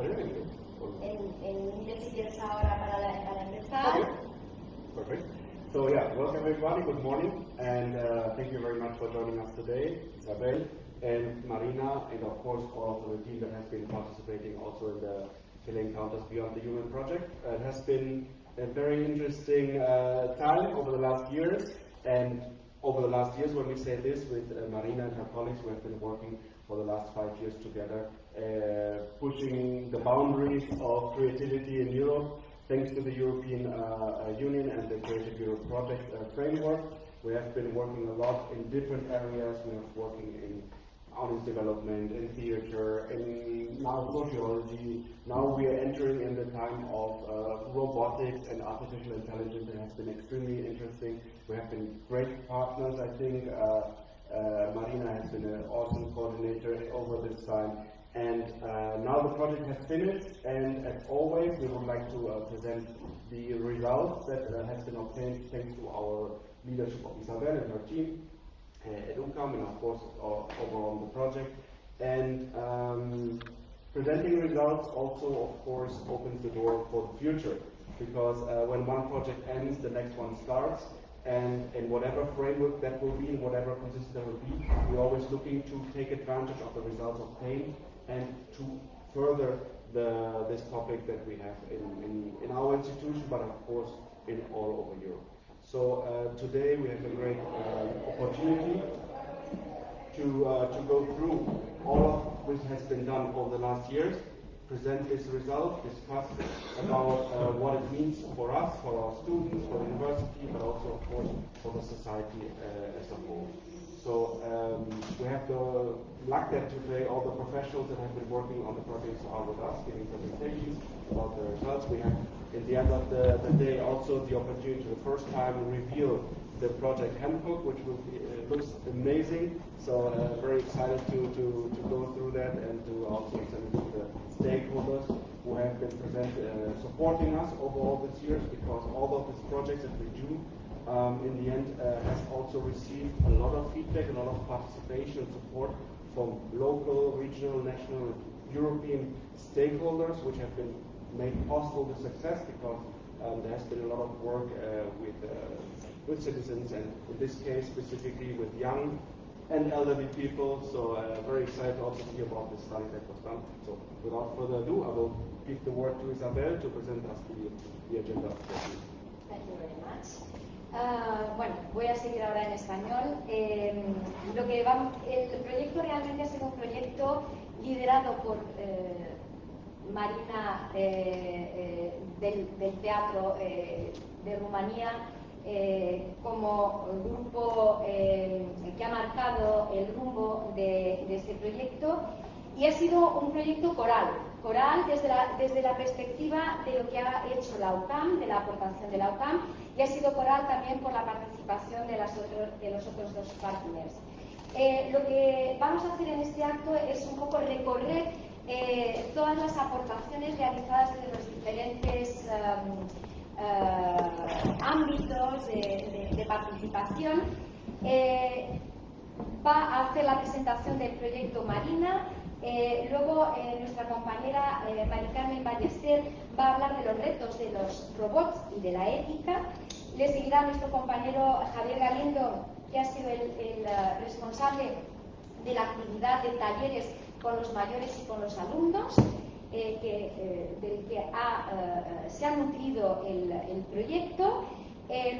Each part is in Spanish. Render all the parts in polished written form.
brevemente. En inglés si quieres ahora para empezar. Okay. Perfect. So yeah, welcome everybody, good morning, and thank you very much for joining us today, Isabel and Marina, and of course all of the team that has been participating also in the Chile Encounters Beyond the Human project. It has been a very interesting time over the last years, and over the last years when we say this with Marina and her colleagues, we have been working for the last 5 years together, pushing the boundaries of creativity in Europe. Thanks to the European Union and the Creative Europe project framework, we have been working a lot in different areas. We are working in artist development, in theater, in now sociology. Now we are entering in the time of robotics and artificial intelligence. It has been extremely interesting. We have been great partners, I think. Marina has been an awesome coordinator over this time. And now the project has finished, and as always, we would like to present the results that has been obtained thanks to our leadership of Isabel and her team at UCAM, and of course overall the project. And presenting results also, of course, opens the door for the future, because when one project ends, the next one starts. And in whatever framework that will be, in whatever consistency that will be, we're always looking to take advantage of the results obtained and to further this topic that we have in our institution, but of course in all over Europe. So today we have a great opportunity to go through all of which has been done over the last years, present this result, discuss about what it means for us, for our students, for the university, but also of course for the society as a whole. So we have the luck that today all the professionals that have been working on the projects are with us, giving presentations about the results. We have, at the end of the day, also the opportunity to the first time reveal the project handbook, which will be, looks amazing. So very excited to go through that and to also send it to the stakeholders who have been supporting us over all these years, because all of these projects that we do in the end has also received a lot of feedback, a lot of participation and support from local, regional, national, European stakeholders, which have been made possible the success, because there has been a lot of work with citizens, and in this case specifically with young and elderly people. So very excited also to hear about the study that was done. So without further ado, I will give the word to Isabel to present us the agenda of the session. Thank you very much. Bueno, voy a seguir ahora en español. El proyecto realmente ha sido un proyecto liderado por Marina del Teatro de Rumanía, como grupo que ha marcado el rumbo de este proyecto, y ha sido un proyecto coral desde la perspectiva de lo que ha hecho la UCAM, de la aportación de la UCAM, y ha sido coral también por la participación de los otros dos partners. Lo que vamos a hacer en este acto es un poco recorrer todas las aportaciones realizadas desde los diferentes ámbitos de participación. Va a hacer la presentación del proyecto Marina. Luego nuestra compañera Mari Carmen Ballester va a hablar de los retos de los robots y de la ética. Le seguirá nuestro compañero Javier Galindo, que ha sido el responsable de la actividad de talleres con los mayores y con los alumnos, del que se ha nutrido el proyecto.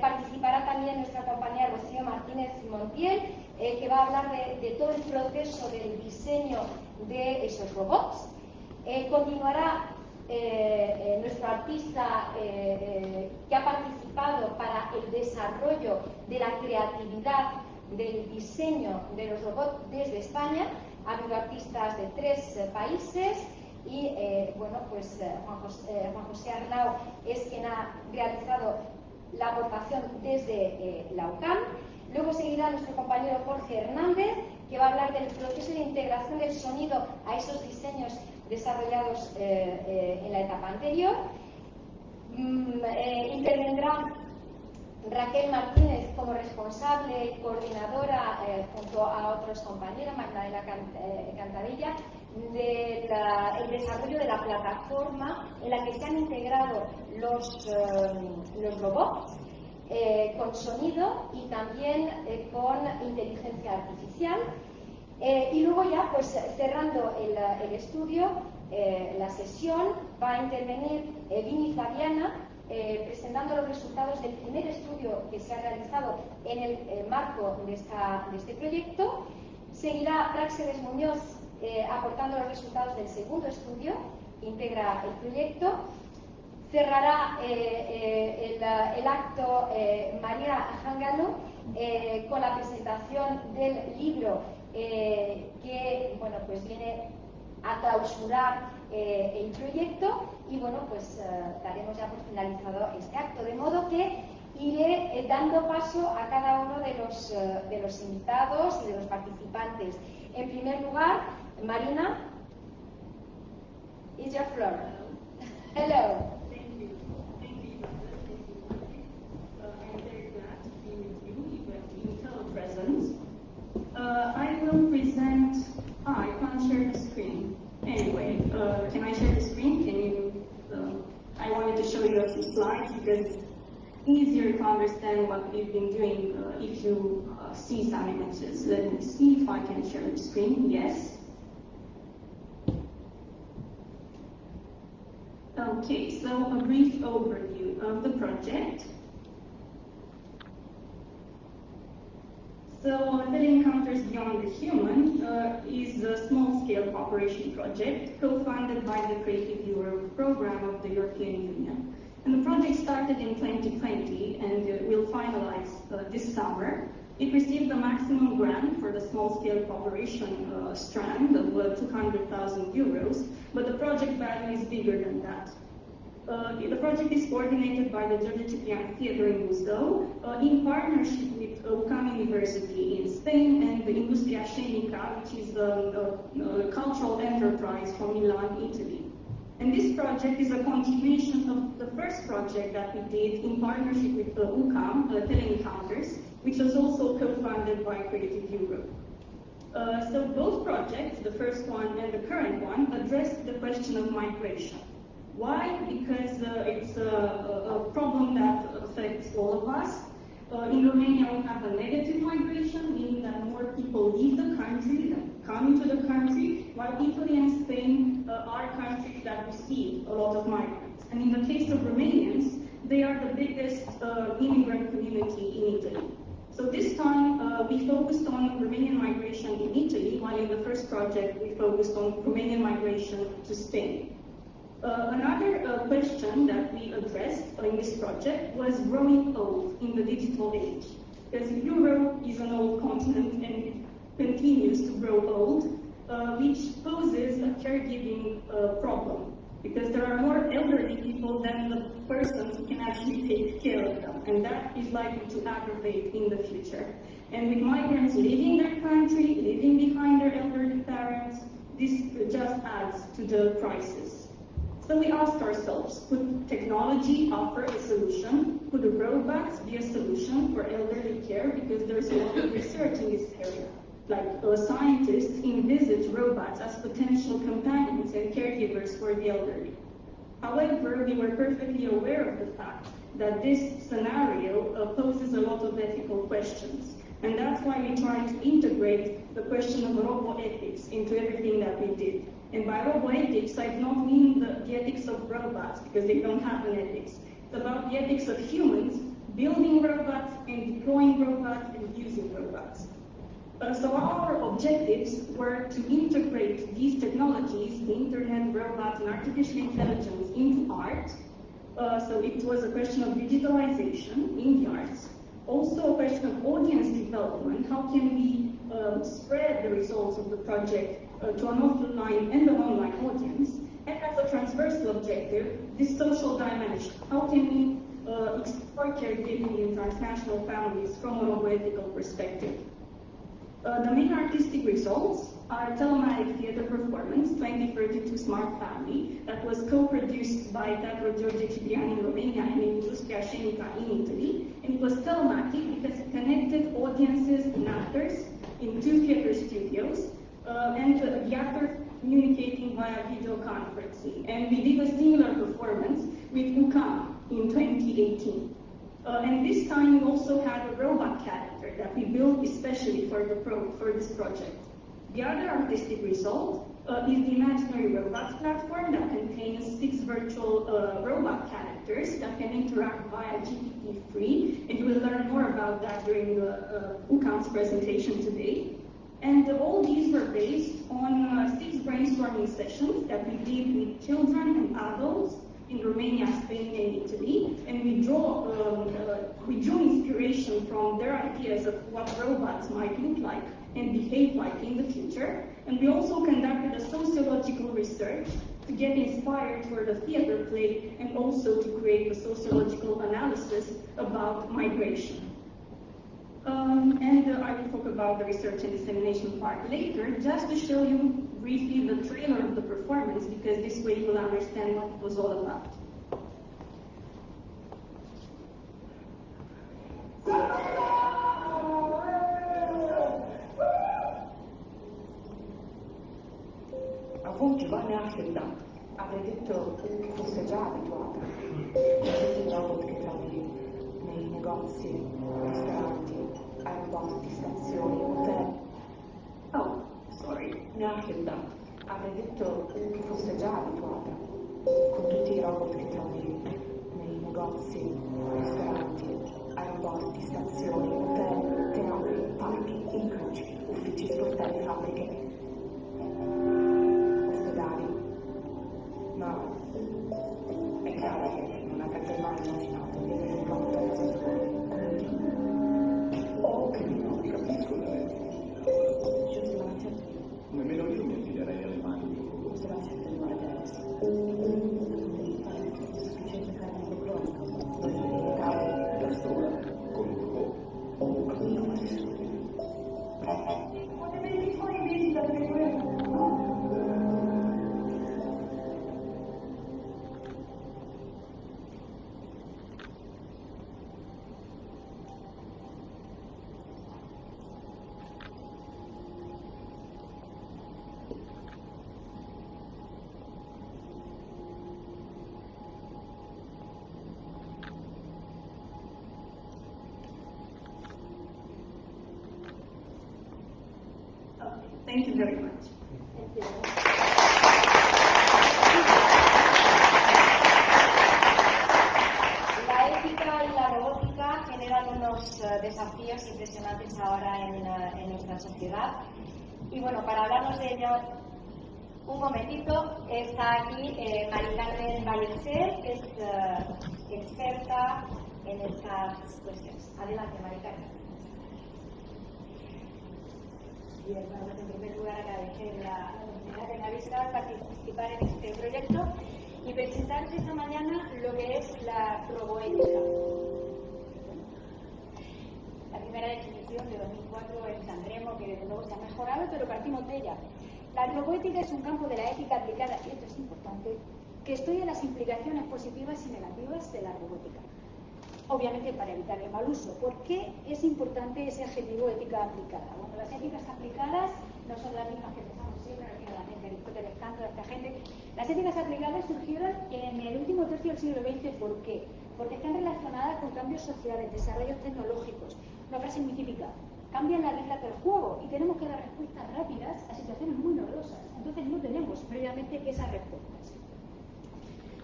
Participará también nuestra compañera Rocío Martínez Montiel, que va a hablar de todo el proceso del diseño de esos robots. Continuará nuestro artista que ha participado para el desarrollo de la creatividad del diseño de los robots desde España. Ha habido artistas de 3 países y bueno, pues Juan José Arnau es quien ha realizado la aportación desde la UCAM. Luego seguirá nuestro compañero Jorge Hernández, que va a hablar del proceso de integración del sonido a esos diseños desarrollados en la etapa anterior. Intervendrá Raquel Martínez como responsable y coordinadora junto a otros compañeros, Magdalena Cantadilla, del desarrollo de la plataforma en la que se han integrado los robots con sonido y también con inteligencia artificial. Y luego ya, pues cerrando el estudio, la sesión, va a intervenir Vini Fabiana presentando los resultados del primer estudio que se ha realizado en el marco de este proyecto. Seguirá Praxedes Muñoz aportando los resultados del segundo estudio que integra el proyecto. Cerrará el acto María Jángalo con la presentación del libro que bueno, pues viene a clausurar el proyecto y bueno, pues daremos ya por finalizado este acto, de modo que iré dando paso a cada uno de los invitados y de los participantes. En primer lugar, Marina, it's your floor. Hello. Thank you. Thank you, I'm very glad to be with you, even in telepresence. I will present. I can't share the screen. Anyway, can I share the screen? Can you? I wanted to show you a few slides because it's easier to understand what we've been doing if you see some images. Let me see if I can share the screen. Yes. Okay, so a brief overview of the project. So, Encounters Beyond the Human is a small-scale cooperation project co-funded by the Creative Europe program of the European Union. And the project started in 2020 and will finalize this summer. It received the maximum grant for the small-scale cooperation strand of 200,000 euros, but the project value is bigger than that. The project is coordinated by the George Cipriani Theatre in Buzău in partnership with UCAM University in Spain and the Industria Scenica, which is a cultural enterprise from Milan, Italy. And this project is a continuation of the first project that we did in partnership with UCAM, Encounters, which was also co-funded by Creative Europe. So both projects, the first one and the current one, address the question of migration. Why? Because it's a problem that affects all of us. In Romania, we have a negative migration, meaning that more people leave the country than come into the country, while Italy and Spain are countries that receive a lot of migrants. And in the case of Romanians, they are the biggest immigrant community in Italy. So this time, we focused on Romanian migration in Italy, while in the first project, we focused on Romanian migration to Spain. Another question that we addressed in this project was growing old in the digital age. Because Europe is an old continent and it continues to grow old, which poses a caregiving problem. Because there are more elderly people than the persons who can actually take care of them. And that is likely to aggravate in the future. And with migrants leaving their country, leaving behind their elderly parents, this just adds to the crisis. So we asked ourselves, could technology offer a solution? Could robots be a solution for elderly care? Because there's a lot of research in this area. Like scientists envisage robots as potential companions and caregivers for the elderly. However, we were perfectly aware of the fact that this scenario poses a lot of ethical questions. And that's why we tried to integrate the question of roboethics into everything that we did. And by roboethics, I do not mean the ethics of robots, because they don't have an ethics. It's about the ethics of humans building robots and deploying robots and using robots. So our objectives were to integrate these technologies, the internet, robots, and artificial intelligence into art. So it was a question of digitalization in the arts. Also a question of audience development. How can we spread the results of the project to an offline and an online audience? And as a transversal objective, this social dimension. How can we explore caregiving in transnational families from a roboethical perspective? The main artistic results are a telematic theater performance, 2032 Smart Family, that was co-produced by Teatro George Cipriani in Romania and Industria Scenica in Italy. And it was telematic because it connected audiences and actors in 2 theater studios. And the actors communicating via video conferencing. And we did a similar performance with UCAM in 2018. And this time we also had a robot character that we built especially for this project. The other artistic result is the Imaginary Robots platform that contains 6 virtual robot characters that can interact via GPT-3, and you will learn more about that during UCAM's presentation today. And all these were based on 6 brainstorming sessions that we did with children and adults in Romania, Spain, and Italy, and we drew inspiration from their ideas of what robots might look like and behave like in the future. And we also conducted a sociological research to get inspired for the theater play and also to create a sociological analysis about migration. I will talk about the research and dissemination part later, just to show you briefly the trailer of the performance, because this way you will understand what it was all about. Avuto Giovanni Affida, avrei detto che fosse già abituata a tutti i robot che trovi nei negozi, ristoranti, aeroporti, stazioni, hotel. Oh, sorry. Affida, avrei detto che fosse già abituata con tutti i robot che trovi nei negozi, ristoranti, aeroporti, stazioni, hotel, teatri, parchi, incroci, uffici, sportelli, fabbriche. Ma è chiaro che non avrebbe mai immaginato di avere un robot a casa sua. Oh, che no, capisco la Giusto la certo. Nemmeno io mi affiderei alle mani di un robot. Giusto la certo di guardare adesso. È sufficiente carne elettronica. Voglio dire, Da sola, con un robot. non ho nessuno. Thank you very much. La ética y la robótica generan unos desafíos impresionantes ahora en nuestra sociedad. Y bueno, para hablarnos de ello un momentito, está aquí Mari Carmen Ballester, que es experta en estas cuestiones. Adelante, Mari Carmen. Bien, bueno, en primer lugar agradecer la oportunidad que me habéis dado para participar en este proyecto y presentar esta mañana lo que es la roboética. La primera definición de 2004 en San Remo, que desde luego se ha mejorado, pero partimos de ella. La roboética es un campo de la ética aplicada, y esto es importante, que estudia las implicaciones positivas y negativas de la robótica. Obviamente para evitar el mal uso. ¿Por qué es importante ese adjetivo ética aplicada? Bueno, las éticas aplicadas no son las mismas que pensamos siempre, la gente, Aristóteles, Kant, esta gente. Las éticas aplicadas surgieron en el último tercio del siglo XX. ¿Por qué? Porque están relacionadas con cambios sociales, desarrollos tecnológicos. Una frase muy típica: cambian las reglas del juego y tenemos que dar respuestas rápidas a situaciones muy novedosas. Entonces no tenemos previamente esas respuestas.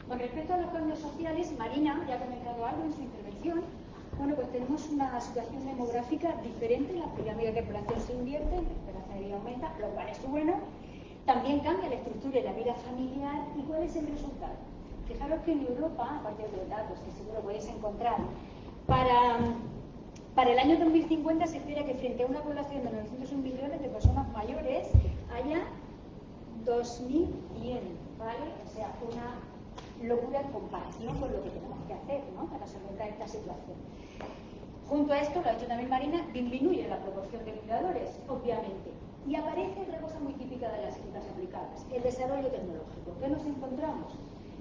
Con respecto a los cambios sociales, Marina ya ha comentado algo en su intervención. Bueno, pues tenemos una situación demográfica diferente, la pirámide de población se invierte, la esperanza de vida aumenta, lo cual es bueno. También cambia la estructura y la vida familiar. ¿Y cuál es el resultado? Fijaros que en Europa, aparte de los datos que seguro podéis encontrar, para el año 2050 se espera que frente a una población de 901 millones de personas mayores haya 2.100, ¿vale? O sea, una locura en comparación con lo que tenemos que hacer, ¿no?, para solventar esta situación. Junto a esto, lo ha dicho también Marina, disminuye la proporción de cuidadores, obviamente. Y aparece otra cosa muy típica de las éticas aplicadas, el desarrollo tecnológico. ¿Qué nos encontramos?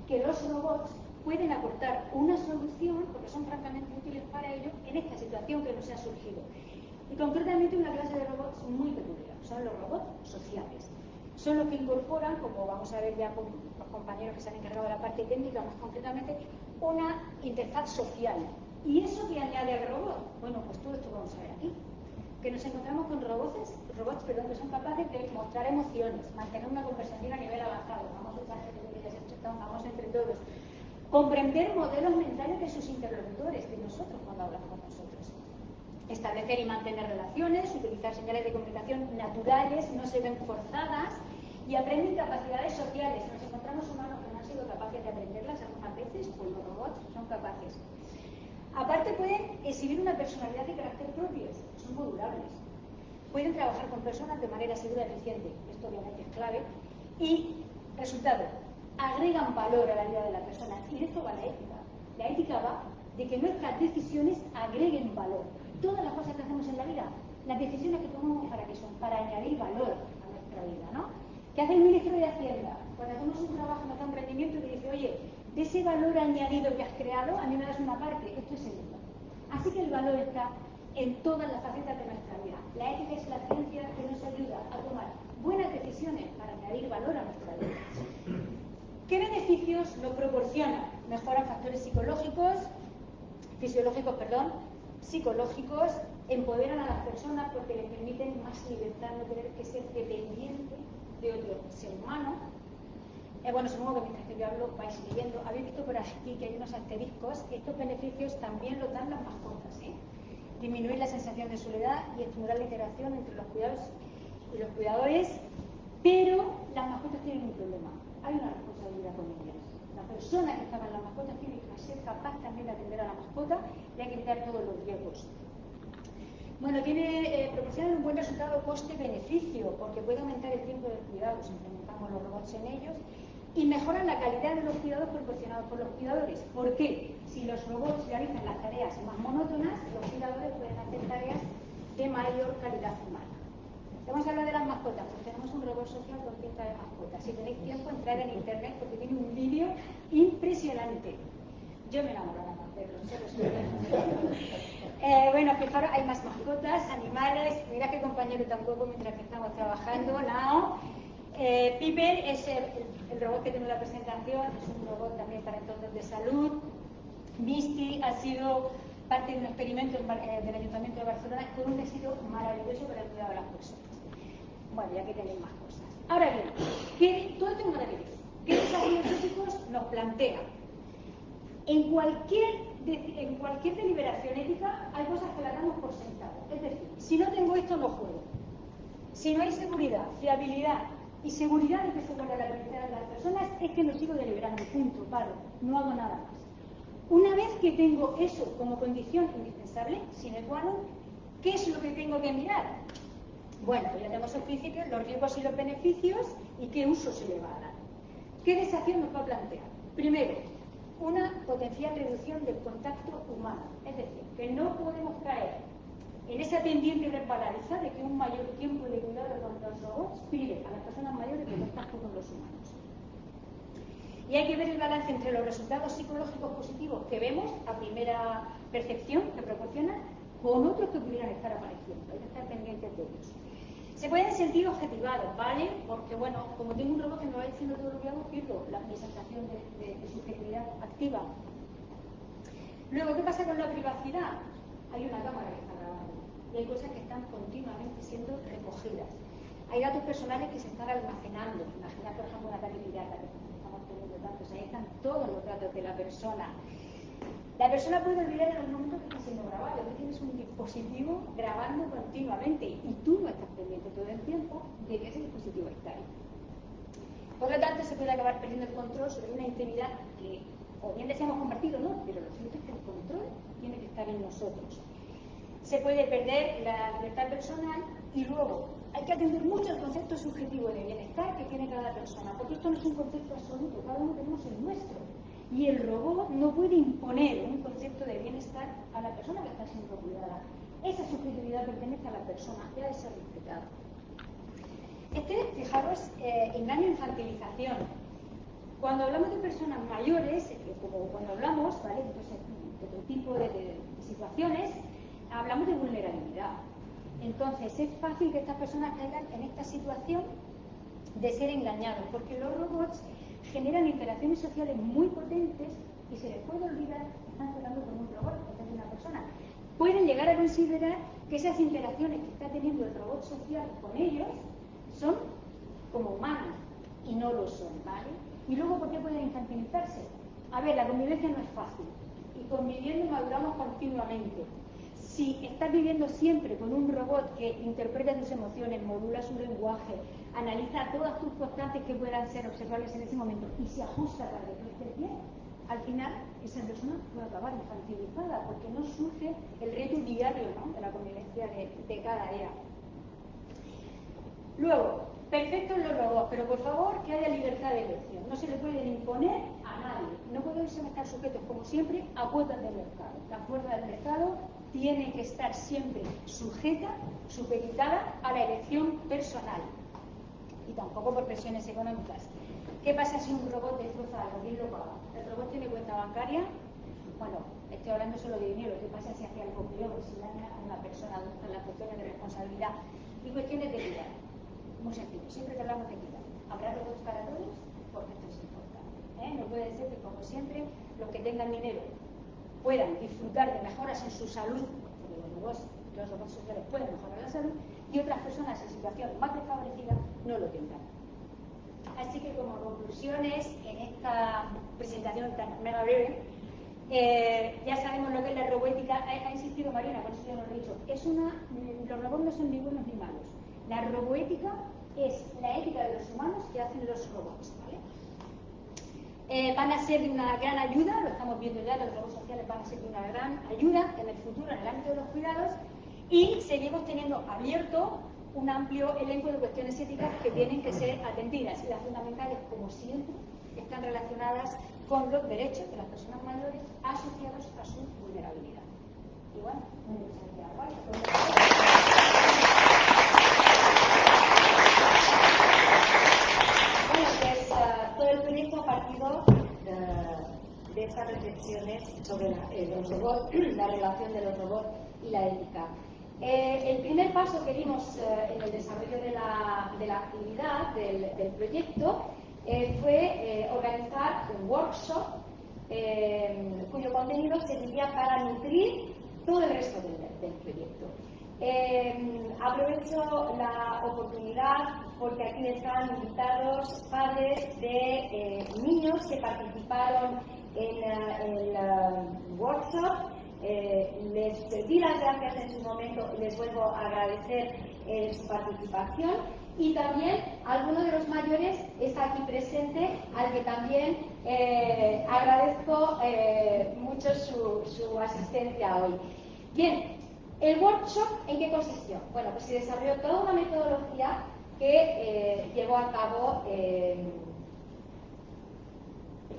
Que los robots pueden aportar una solución, porque son francamente útiles para ello, en esta situación que nos ha surgido. Y concretamente una clase de robots muy peculiar, son los robots sociales. son los que incorporan, como vamos a ver ya con los compañeros que se han encargado de la parte técnica más concretamente, una interfaz social. ¿Y eso que añade al robot? Bueno, pues todo esto vamos a ver aquí. Que nos encontramos con robots que son capaces de mostrar emociones, mantener una conversación a nivel avanzado, vamos a echar vamos entre todos, comprender modelos mentales de sus interlocutores, de nosotros cuando hablamos con nosotros, establecer y mantener relaciones, utilizar señales de comunicación naturales, no se ven forzadas, y aprenden capacidades sociales. Nos encontramos humanos que no han sido capaces de aprenderlas algunas veces, pues los robots son capaces. Aparte pueden exhibir una personalidad y carácter propios, son modulables. Pueden trabajar con personas de manera segura y eficiente, esto obviamente es clave, y, resultado, agregan valor a la vida de la persona, y de esto va la ética. La ética va de que nuestras decisiones agreguen valor. Todas las cosas que hacemos en la vida, las decisiones que tomamos, ¿para qué son? Para añadir valor a nuestra vida, ¿no? ¿Qué hace el ministro de Hacienda? Cuando hacemos un trabajo, nos da un rendimiento y dice, oye, de ese valor añadido que has creado, a mí me das una parte, esto es el valor. Así que el valor está en todas las facetas de nuestra vida. La ética es la ciencia que nos ayuda a tomar buenas decisiones para añadir valor a nuestra vida. ¿Qué beneficios nos proporciona? Mejoran factores psicológicos, empoderan a las personas porque les permiten más libertad, no tener que ser dependiente de otro ser humano. Bueno, supongo que mientras que yo hablo vais leyendo. Habéis visto por aquí que hay unos asteriscos. Estos beneficios también los dan las mascotas, ¿eh? Disminuir la sensación de soledad y estimular la interacción entre los cuidados y los cuidadores, pero las mascotas tienen un problema. Hay una responsabilidad con ellas. La persona que estaba en las mascotas tiene que ser capaz también de atender a la mascota y hay que evitar todos los riesgos. Bueno, proporcionan un buen resultado coste-beneficio, porque puede aumentar el tiempo de cuidado si implementamos los robots en ellos, y mejoran la calidad de los cuidados proporcionados por los cuidadores. ¿Por qué? Si los robots realizan las tareas más monótonas, los cuidadores pueden hacer tareas de mayor calidad humana. Vamos a hablar de las mascotas, pues tenemos un robot social con pinta de mascota. Si tenéis tiempo, entrad en internet porque tiene un vídeo impresionante. Yo me enamoro de los perros, bueno, fijaros, hay más mascotas, animales. Mira qué compañero tan guapo mientras que estamos trabajando. Nao. Piper es el robot que tiene la presentación, es un robot también para entornos de salud. Misty ha sido parte de un experimento del Ayuntamiento de Barcelona con un éxito maravilloso para el cuidado de las personas. Bueno, ya que tenéis más cosas. Ahora bien, todo esto es maravilloso. ¿Qué desafíos éticos nos plantea? En cualquier deliberación ética hay cosas que las damos por sentado. Es decir, si no tengo esto, no juego. Si no hay seguridad, fiabilidad y seguridad de que se guarda la privacidad de las personas, es que no sigo deliberando, punto, paro, no hago nada más. Una vez que tengo eso como condición indispensable, sine qua non, ¿qué es lo que tengo que mirar? Bueno, pues ya tenemos el principio, los riesgos y los beneficios y qué uso se le va a dar. ¿Qué desafío nos va a plantear? Primero, una potencial reducción del contacto humano, es decir, que no podemos caer en esa pendiente resbaladiza de que un mayor tiempo de cuidado con los robots prive a las personas mayores de contacto con los humanos. Y hay que ver el balance entre los resultados psicológicos positivos que vemos a primera percepción que proporcionan con otros que pudieran estar apareciendo. Hay que estar pendientes de ellos. Se pueden sentir objetivados, ¿vale? Porque, bueno, como tengo un robot que me va diciendo todo lo que hago, pierdo mi sensación de subjetividad activa. Luego, ¿qué pasa con la privacidad? Hay una cámara que está grabando y hay cosas que están continuamente siendo recogidas. Hay datos personales que se están almacenando. Imaginad, por ejemplo, un ataque pirata que estamos teniendo datos. Ahí están todos los datos de la persona. La persona puede olvidar en los momentos que está siendo grabado. Tú tienes un dispositivo grabando continuamente y tú no estás pendiente todo el tiempo de que ese dispositivo está ahí. Por lo tanto, se puede acabar perdiendo el control sobre una intimidad que o bien deseamos compartir o no, pero lo cierto es que el control tiene que estar en nosotros. Se puede perder la libertad personal y luego hay que atender mucho el concepto subjetivo de bienestar que tiene cada persona, porque esto no es un concepto absoluto, cada uno tenemos el nuestro. Y el robot no puede imponer un concepto de bienestar a la persona que está siendo cuidada. Esa subjetividad pertenece a la persona y ha de ser respetada. Fijaros, engaño e infantilización. Cuando hablamos de personas mayores, como cuando hablamos, ¿vale? Entonces, de otro tipo de situaciones, hablamos de vulnerabilidad. Entonces, es fácil que estas personas caigan en esta situación de ser engañados, porque los robots generan interacciones sociales muy potentes y se les puede olvidar que están tratando con un robot, que es una persona. Pueden llegar a considerar que esas interacciones que está teniendo el robot social con ellos son como humanas y no lo son, ¿vale? Y luego, ¿por qué pueden infantilizarse? A ver, la convivencia no es fácil y conviviendo maduramos continuamente. Si estás viviendo siempre con un robot que interpreta tus emociones, modula su lenguaje, analiza todas tus constantes que puedan ser observables en ese momento y se ajusta para que tú estés bien, al final esa persona puede acabar infantilizada porque no surge el reto diario, ¿no?, de la convivencia de cada día. Luego, perfectos los robots, pero por favor que haya libertad de elección. No se le pueden imponer a nadie. No podemos estar sujetos, como siempre, a cuotas del mercado. La fuerza del mercado tiene que estar siempre sujeta, supeditada a la elección personal y tampoco por presiones económicas. ¿Qué pasa si un robot destroza algo? ¿Quién lo paga? ¿El robot tiene cuenta bancaria? Bueno, estoy hablando solo de dinero. ¿Qué pasa si hace algo peor? Si daña a una persona en las cuestiones de responsabilidad y cuestiones de vida? Muy sencillo, siempre que hablamos de vida, ¿habrá robots para todos? Porque esto es importante. No puede ser que, como siempre, los que tengan dinero puedan disfrutar de mejoras en su salud, porque los robots sociales pueden mejorar la salud, y otras personas en situación más desfavorecida no lo tengan. Así que, como conclusiones, en esta presentación tan mega breve, ya sabemos lo que es la robótica. Ha insistido Marina, por eso ya lo he dicho, los robots no son ni buenos ni malos. La roboética es la ética de los humanos que hacen los robots, ¿vale? Van a ser de una gran ayuda, lo estamos viendo ya, los robots sociales van a ser de una gran ayuda en el futuro en el ámbito de los cuidados, y seguimos teniendo abierto un amplio elenco de cuestiones éticas que tienen que ser atendidas, y las fundamentales, como siempre, están relacionadas con los derechos de las personas mayores asociados a su vulnerabilidad. Y bueno, todo el proyecto ha partido de estas reflexiones sobre los robots, la relación de los robots y la ética. El primer paso que dimos en el desarrollo de la actividad del proyecto fue organizar un workshop cuyo contenido serviría para nutrir todo el resto del proyecto. Aprovecho la oportunidad porque aquí están invitados padres de niños que participaron en el workshop. Les di las gracias en su momento y les vuelvo a agradecer su participación, y también alguno de los mayores está aquí presente, al que también agradezco mucho su asistencia hoy. Bien, ¿el workshop en qué consistió? Bueno, pues se desarrolló toda una metodología que llevó a cabo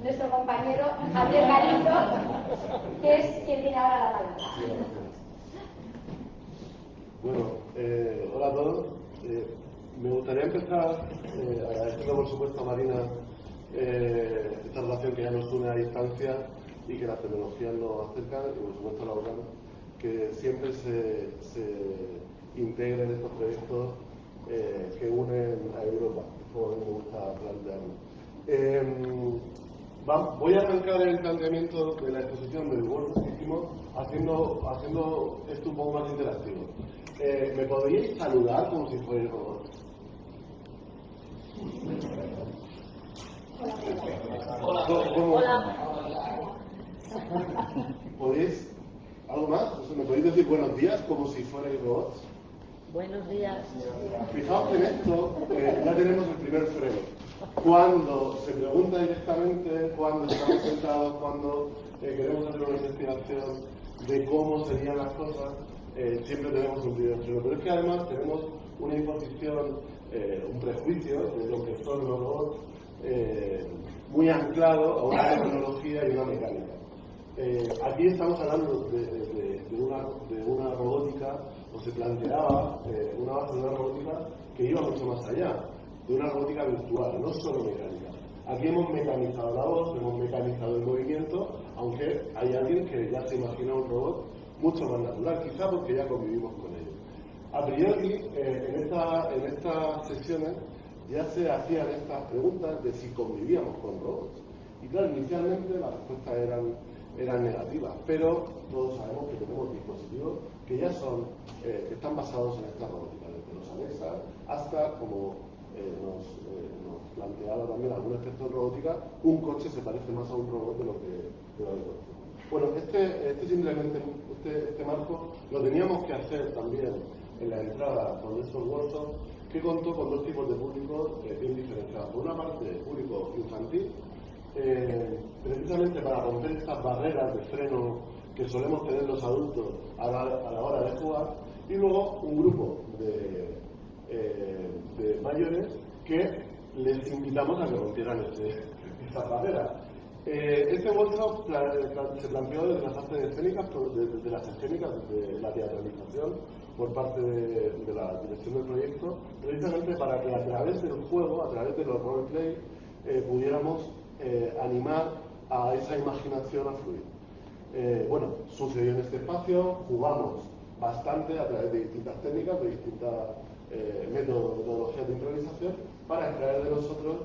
nuestro compañero Javier Galindo, que es quien tiene ahora la palabra. Bueno, hola a todos. Me gustaría empezar agradeciendo, por supuesto, a Marina esta relación que ya nos une a distancia y que las tecnologías nos acercan, y por supuesto a Laura, que siempre se integren estos proyectos que unen a Europa, como a mí me gusta plantearlo. Voy a arrancar el planteamiento de la exposición del workshop que hicimos haciendo esto un poco más interactivo. ¿Me podríais saludar como si fuerais robots? Hola. ¿Podéis? ¿Algo más? ¿Me podéis decir buenos días como si fuerais robots? Buenos días. Fijaos que en esto ya tenemos el primer freno. Cuando se pregunta directamente, cuando estamos sentados, cuando queremos hacer una investigación de cómo serían las cosas, siempre tenemos un primer freno. Pero es que además tenemos una imposición, un prejuicio de lo que son los robots, muy anclado a una tecnología y una mecánica. Aquí estamos hablando de una robótica, o se planteaba una base de una robótica que iba mucho más allá, de una robótica virtual, no solo mecánica. Aquí hemos mecanizado la voz, hemos mecanizado el movimiento, aunque hay alguien que ya se imagina un robot mucho más natural, quizá porque ya convivimos con ello. A priori, en estas sesiones ya se hacían estas preguntas de si convivíamos con robots. Y claro, inicialmente las respuestas eran negativas, pero todos sabemos que tenemos dispositivos que ya que están basados en esta robótica, desde los Alexa hasta, como nos planteaba también algún experto en robótica, un coche se parece más a un robot de lo que bueno, este marco lo teníamos que hacer también en la entrada con estos workshops, que contó con dos tipos de público bien diferenciados. Por una parte, público infantil, precisamente para romper estas barreras de freno que solemos tener los adultos a la hora de jugar, y luego un grupo de mayores que les invitamos a que rompieran estas barreras. Este workshop se planteó desde las artes escénicas, desde las escénicas, desde la teatralización por parte de la dirección del proyecto, precisamente para que a través del juego, a través de los roleplay, pudiéramos animar a esa imaginación a fluir. Bueno, sucedió en este espacio, jugamos bastante a través de distintas técnicas, de distintas metodologías de improvisación, para extraer de nosotros,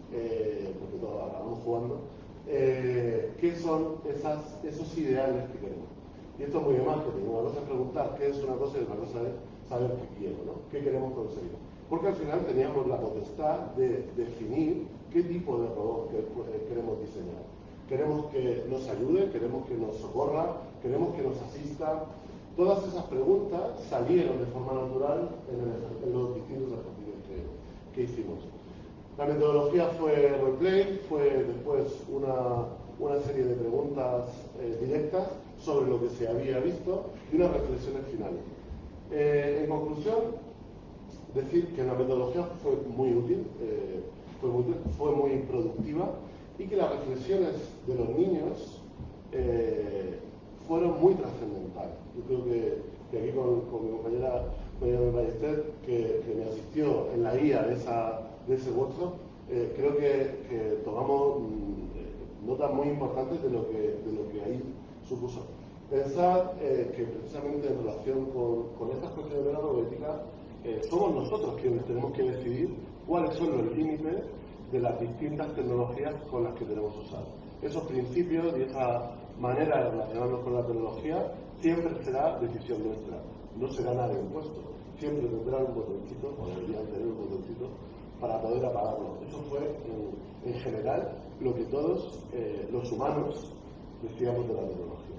porque todos acabamos jugando, qué son esos ideales que queremos. Y esto es muy demás, que una cosa es preguntar qué es una cosa y otra cosa es saber qué quiero, ¿no? Qué queremos conseguir. Porque al final teníamos la potestad de definir qué tipo de robot queremos diseñar. Queremos que nos ayude, queremos que nos socorra, queremos que nos asista. Todas esas preguntas salieron de forma natural en los distintos ejercicios que hicimos. La metodología fue roleplay, fue después una serie de preguntas directas sobre lo que se había visto y unas reflexiones finales. En conclusión, decir que la metodología fue muy útil, fue muy productiva, y que las reflexiones de los niños fueron muy trascendentales. Yo creo que aquí con mi compañera María Ballester, que me asistió en la guía de ese workshop, creo que tomamos notas muy importantes de lo que ahí supuso. Pensad que precisamente en relación con estas cuestiones de la robótica, somos nosotros quienes tenemos que decidir cuáles son los límites de las distintas tecnologías con las que tenemos usar. Esos principios y esa manera de relacionarnos con la tecnología siempre será decisión nuestra, no será nada impuesto. Siempre tendrán un botoncito, o deberían tener un botoncito, para poder apagarlo. Eso fue, en general, lo que todos los humanos decíamos de la tecnología.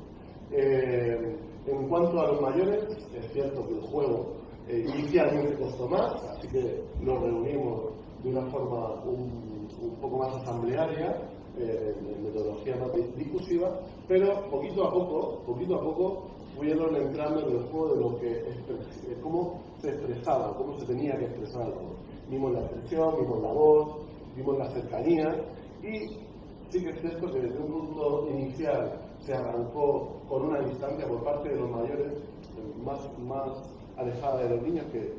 En cuanto a los mayores, es cierto que el juego inicialmente costó más, así que nos reunimos de una forma un poco más asamblearia, en metodología más discursiva, pero poquito a poco fueron entrando en el juego de lo que cómo se expresaba, cómo se tenía que expresar algo. Vimos la expresión, vimos la voz, vimos la cercanía, y sí que es cierto que desde un punto inicial se arrancó con una distancia por parte de los mayores más alejada de los niños, que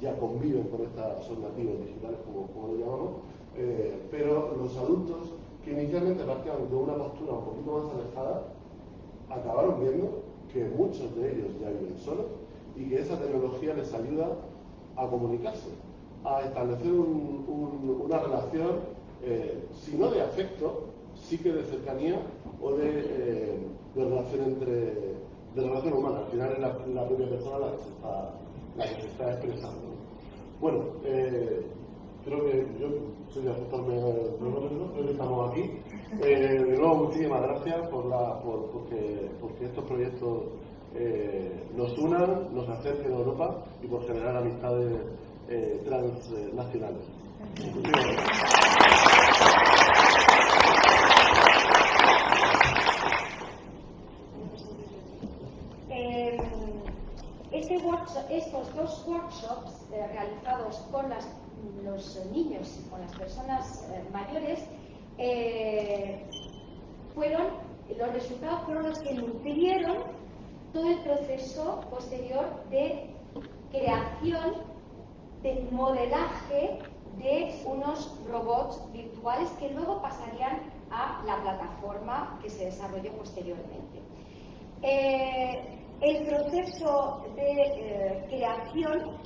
ya conviven con son nativos digitales, como lo llamamos, pero los adultos que inicialmente partían de una postura un poquito más alejada, acabaron viendo que muchos de ellos ya viven solos y que esa tecnología les ayuda a comunicarse, a establecer una relación, si no de afecto, sí que de cercanía o de relación de relación humana. Al final es la propia persona la que se está expresando. Bueno, creo que yo soy de ajustarme al cronómetro, creo que estamos aquí. De nuevo, muchísimas gracias porque estos proyectos nos unan, nos acerquen a Europa y por generar amistades transnacionales. Muchísimas gracias. Estos dos workshops realizados con los niños y con las personas mayores, los resultados fueron los que nutrieron todo el proceso posterior de creación, de modelaje de unos robots virtuales que luego pasarían a la plataforma que se desarrolló posteriormente. El proceso de creación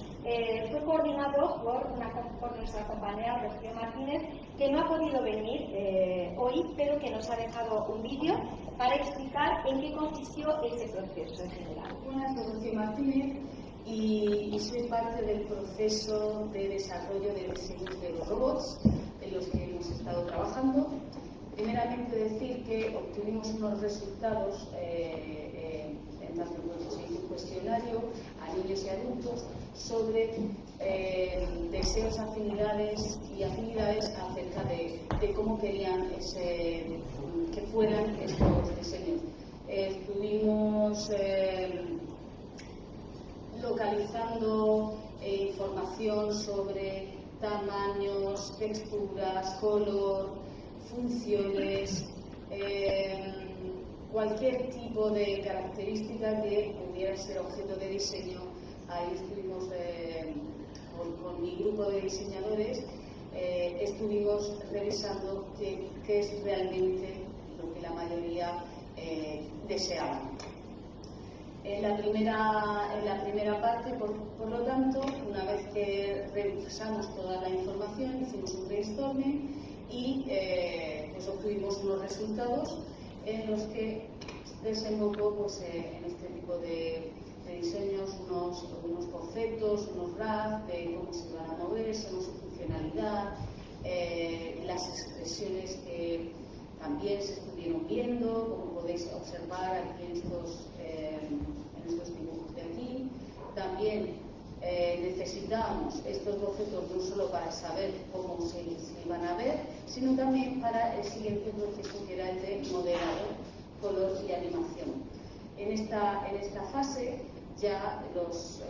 fue coordinado por nuestra compañera Rocío Martínez, que no ha podido venir hoy, pero que nos ha dejado un vídeo para explicar en qué consistió ese proceso en general. Buenas, soy Rocío Martínez y soy parte del proceso de desarrollo de diseños de los robots en los que hemos estado trabajando. Primeramente decir que obtuvimos unos resultados en tanto se hizo un cuestionario a niños y adultos sobre deseos, afinidades acerca de cómo querían que fueran estos diseños. Estuvimos localizando información sobre tamaños, texturas, color, funciones, cualquier tipo de característica que pudiera ser objeto de diseño. Ahí estuvimos con mi grupo de diseñadores, estuvimos revisando qué es realmente lo que la mayoría deseaba. En la primera parte, por lo tanto, una vez que revisamos toda la información, hicimos un brainstorming y pues obtuvimos unos resultados en los que desembocó pues, en este tipo de diseños unos conceptos, unos RAF de cómo se van a mover, según su funcionalidad, las expresiones que también se estuvieron viendo, como podéis observar aquí en estos dibujos de aquí. También necesitábamos estos bocetos no solo para saber cómo se iban a ver, sino también para el siguiente proceso, que era el de modelado, color y animación. En esta fase ya los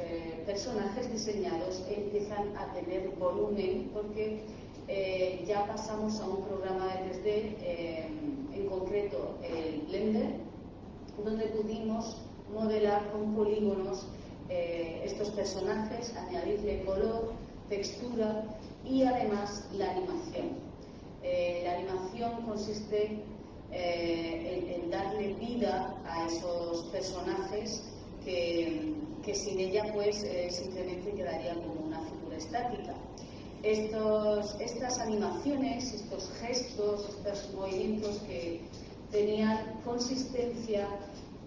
personajes diseñados empiezan a tener volumen, porque ya pasamos a un programa de 3D, en concreto el Blender, donde pudimos modelar con polígonos estos personajes, añadirle color, textura y además la animación. La animación consiste en darle vida a esos personajes que sin ella pues simplemente quedaría como una figura estática. Estas animaciones, estos gestos, estos movimientos que tenían consistencia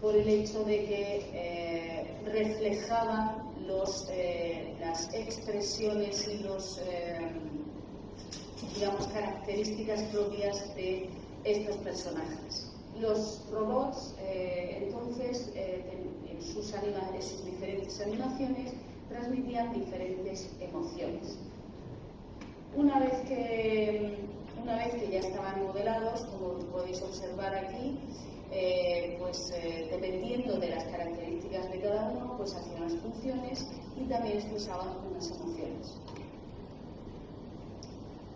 por el hecho de que reflejaban las expresiones y digamos, características propias de estos personajes. Los robots, entonces, en sus diferentes animaciones, transmitían diferentes emociones. Una vez que ya estaban modelados, como podéis observar aquí, pues dependiendo de las características de cada uno, pues hacían unas funciones y también expresaban unas emociones.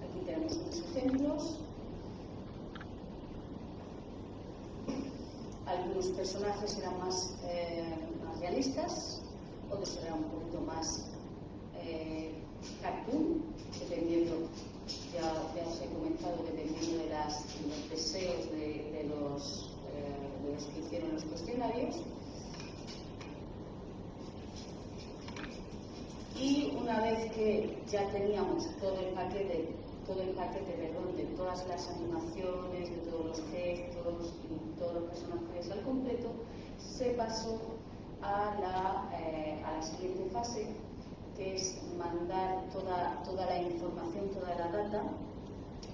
Aquí tenemos unos ejemplos. Algunos personajes eran más realistas, otros eran un poquito más cartoon, dependiendo, ya os he comentado, dependiendo de los deseos de los que hicieron los cuestionarios. Y una vez que ya teníamos todo el paquete de todas las animaciones, de todos los gestos y todos los personajes al completo, se pasó a la siguiente fase, que es mandar toda la información, toda la data,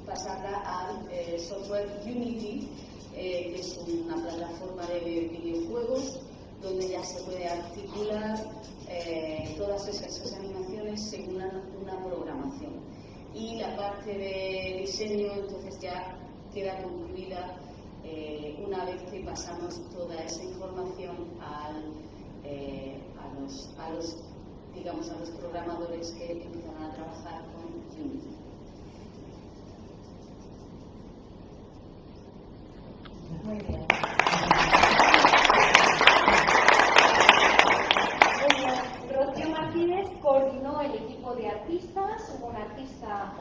pasarla al software Unity, que es una plataforma de videojuegos donde ya se puede articular todas esas animaciones según una programación. Y la parte de diseño entonces ya queda concluida una vez que pasamos toda esa información a los programadores que empiezan a trabajar con Unity. Muy bien. Rocío Martínez coordinó el equipo de artistas, hubo un artista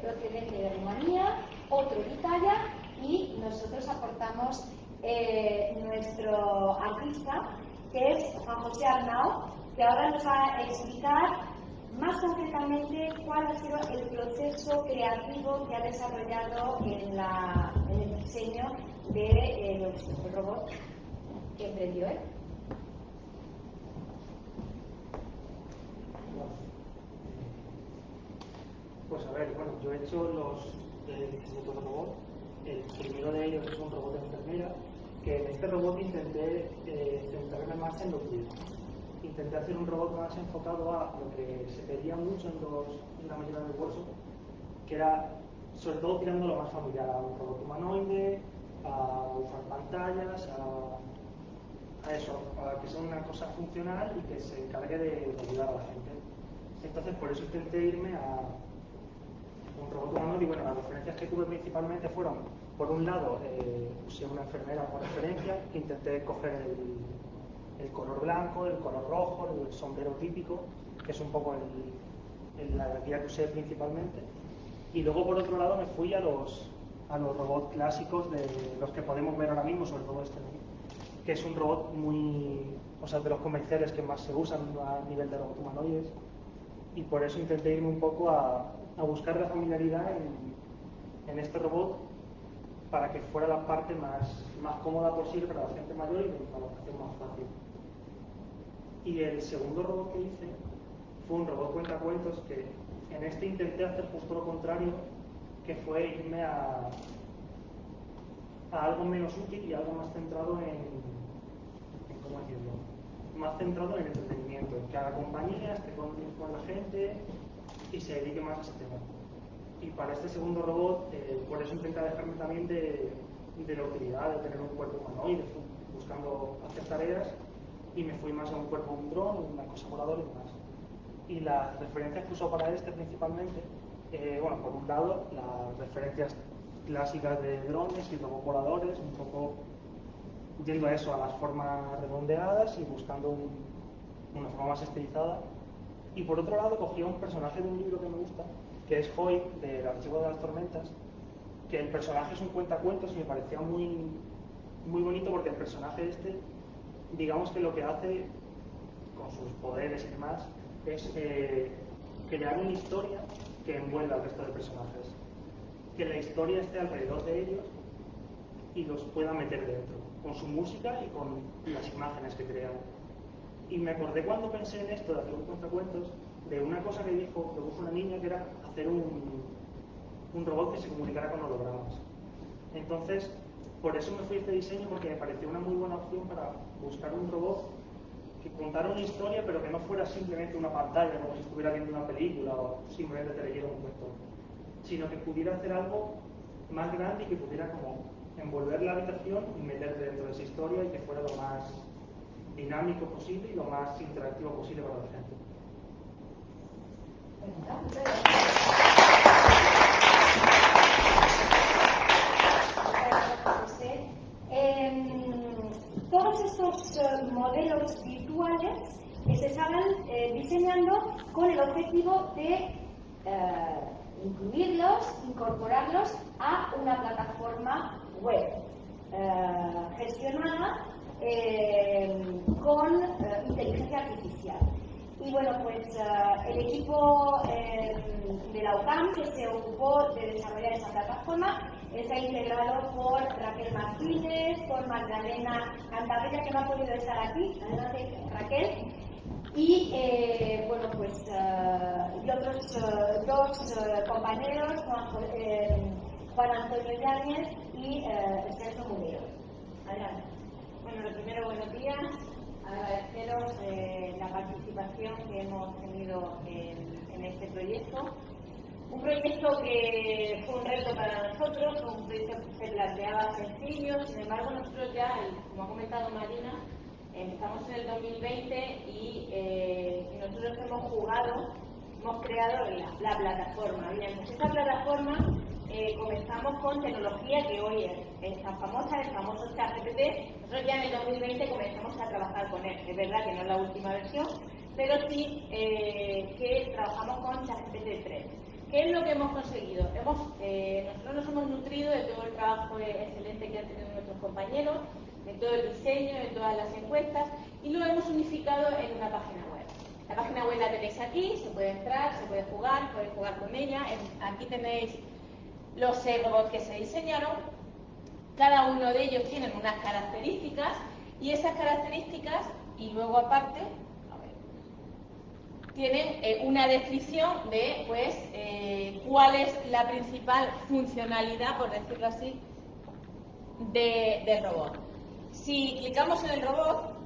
procedente de Rumanía, otro de Italia, y nosotros aportamos nuestro artista, que es Juan José Arnau, que ahora nos va a explicar más concretamente cuál ha sido el proceso creativo que ha desarrollado en el diseño de los robots que emprendió él. Pues a ver, bueno, yo he hecho los diseños de robots. El primero de ellos es un robot de enfermera, que en este robot intenté centrarme más en lo que intenté hacer un robot más enfocado a lo que se pedía mucho en la mayoría del curso, que era sobre todo tirando lo más familiar, a un robot humanoide, a usar pantallas, a eso, a que sea una cosa funcional y que se encargue de ayudar a la gente. Entonces por eso intenté irme a un robot humanoide y bueno, las referencias que tuve principalmente fueron, por un lado, usé una enfermera como referencia, que intenté coger el color blanco, el color rojo, el sombrero típico, que es un poco la guía que usé principalmente. Y luego, por otro lado, me fui a los robots clásicos de los que podemos ver ahora mismo, sobre todo este, que es un robot de los comerciales que más se usan a nivel de robot humanoides. Y por eso intenté irme un poco a buscar la familiaridad en este robot para que fuera la parte más cómoda posible para la gente mayor y de implementación más fácil. Y el segundo robot que hice fue un robot cuentacuentos que en este intenté hacer justo lo contrario, que fue irme a algo menos útil y algo más centrado ¿cómo decirlo? Más centrado en el entretenimiento, que haga compañía, esté con la gente y se dedique más a ese tema. Y para este segundo robot, por eso intenté dejarme también de la utilidad de tener un cuerpo humanoide, buscando hacer tareas, y me fui más a un cuerpo, un dron, una cosa voladora y demás. Y las referencias que uso para este principalmente, por un lado, las referencias clásicas de drones y robots voladores, un poco yendo a eso, a las formas redondeadas y buscando una forma más estilizada. Y por otro lado, cogí a un personaje de un libro que me gusta, que es Hoy, del Archivo de las Tormentas, que el personaje es un cuentacuentos y me parecía muy bonito porque el personaje este, digamos que lo que hace con sus poderes y demás es crear una historia que envuelva al resto de personajes, que la historia esté alrededor de ellos y los pueda meter dentro, con su música y con las imágenes que crean. Y me acordé cuando pensé en esto de hacer un cuentacuentos de una cosa que dijo una niña, que era hacer un robot que se comunicara con hologramas. Entonces, por eso me fui a este diseño, porque me pareció una muy buena opción para buscar un robot que contara una historia, pero que no fuera simplemente una pantalla, como si estuviera viendo una película o simplemente te leyera un cuento, sino que pudiera hacer algo más grande y que pudiera como envolver la habitación y meterte dentro de esa historia y que fuera lo más dinámico posible y lo más interactivo posible para la gente. Todos estos modelos virtuales se estaban diseñando con el objetivo de incluirlos, incorporarlos a una plataforma web gestionada con inteligencia artificial. Y bueno, pues el equipo de la UCAM que se ocupó de desarrollar esa plataforma está integrado por Raquel Martínez, por Magdalena Cantabria, que no ha podido estar aquí. Adelante, Raquel. Y y otros dos compañeros, Juan Antonio Yáñez y Sergio Munero. Adelante. Bueno, lo primero, buenos días. Agradeceros la participación que hemos tenido en este proyecto. Un proyecto que fue un reto para nosotros, un proyecto que se planteaba sencillo, sin embargo nosotros ya, como ha comentado Marina, estamos en el 2020 y nosotros hemos creado la plataforma. Bien, pues esta plataforma comenzamos con tecnología que hoy es tan famosa, el famoso ChatGPT. Nosotros ya en el 2020 comenzamos a trabajar con él. Es verdad que no es la última versión, pero sí que trabajamos con ChatGPT 3. ¿Qué es lo que hemos conseguido? Nosotros nos hemos nutrido de todo el trabajo excelente que han tenido nuestros compañeros, de todo el diseño, de todas las encuestas, y lo hemos unificado en una página web. La página web la tenéis aquí, se puede entrar, se puede jugar, podéis jugar con ella. Aquí tenéis los robots que se diseñaron. Cada uno de ellos tiene unas características y esas características, y luego aparte, tienen una descripción de pues, cuál es la principal funcionalidad, por decirlo así, del robot. Si clicamos en el robot,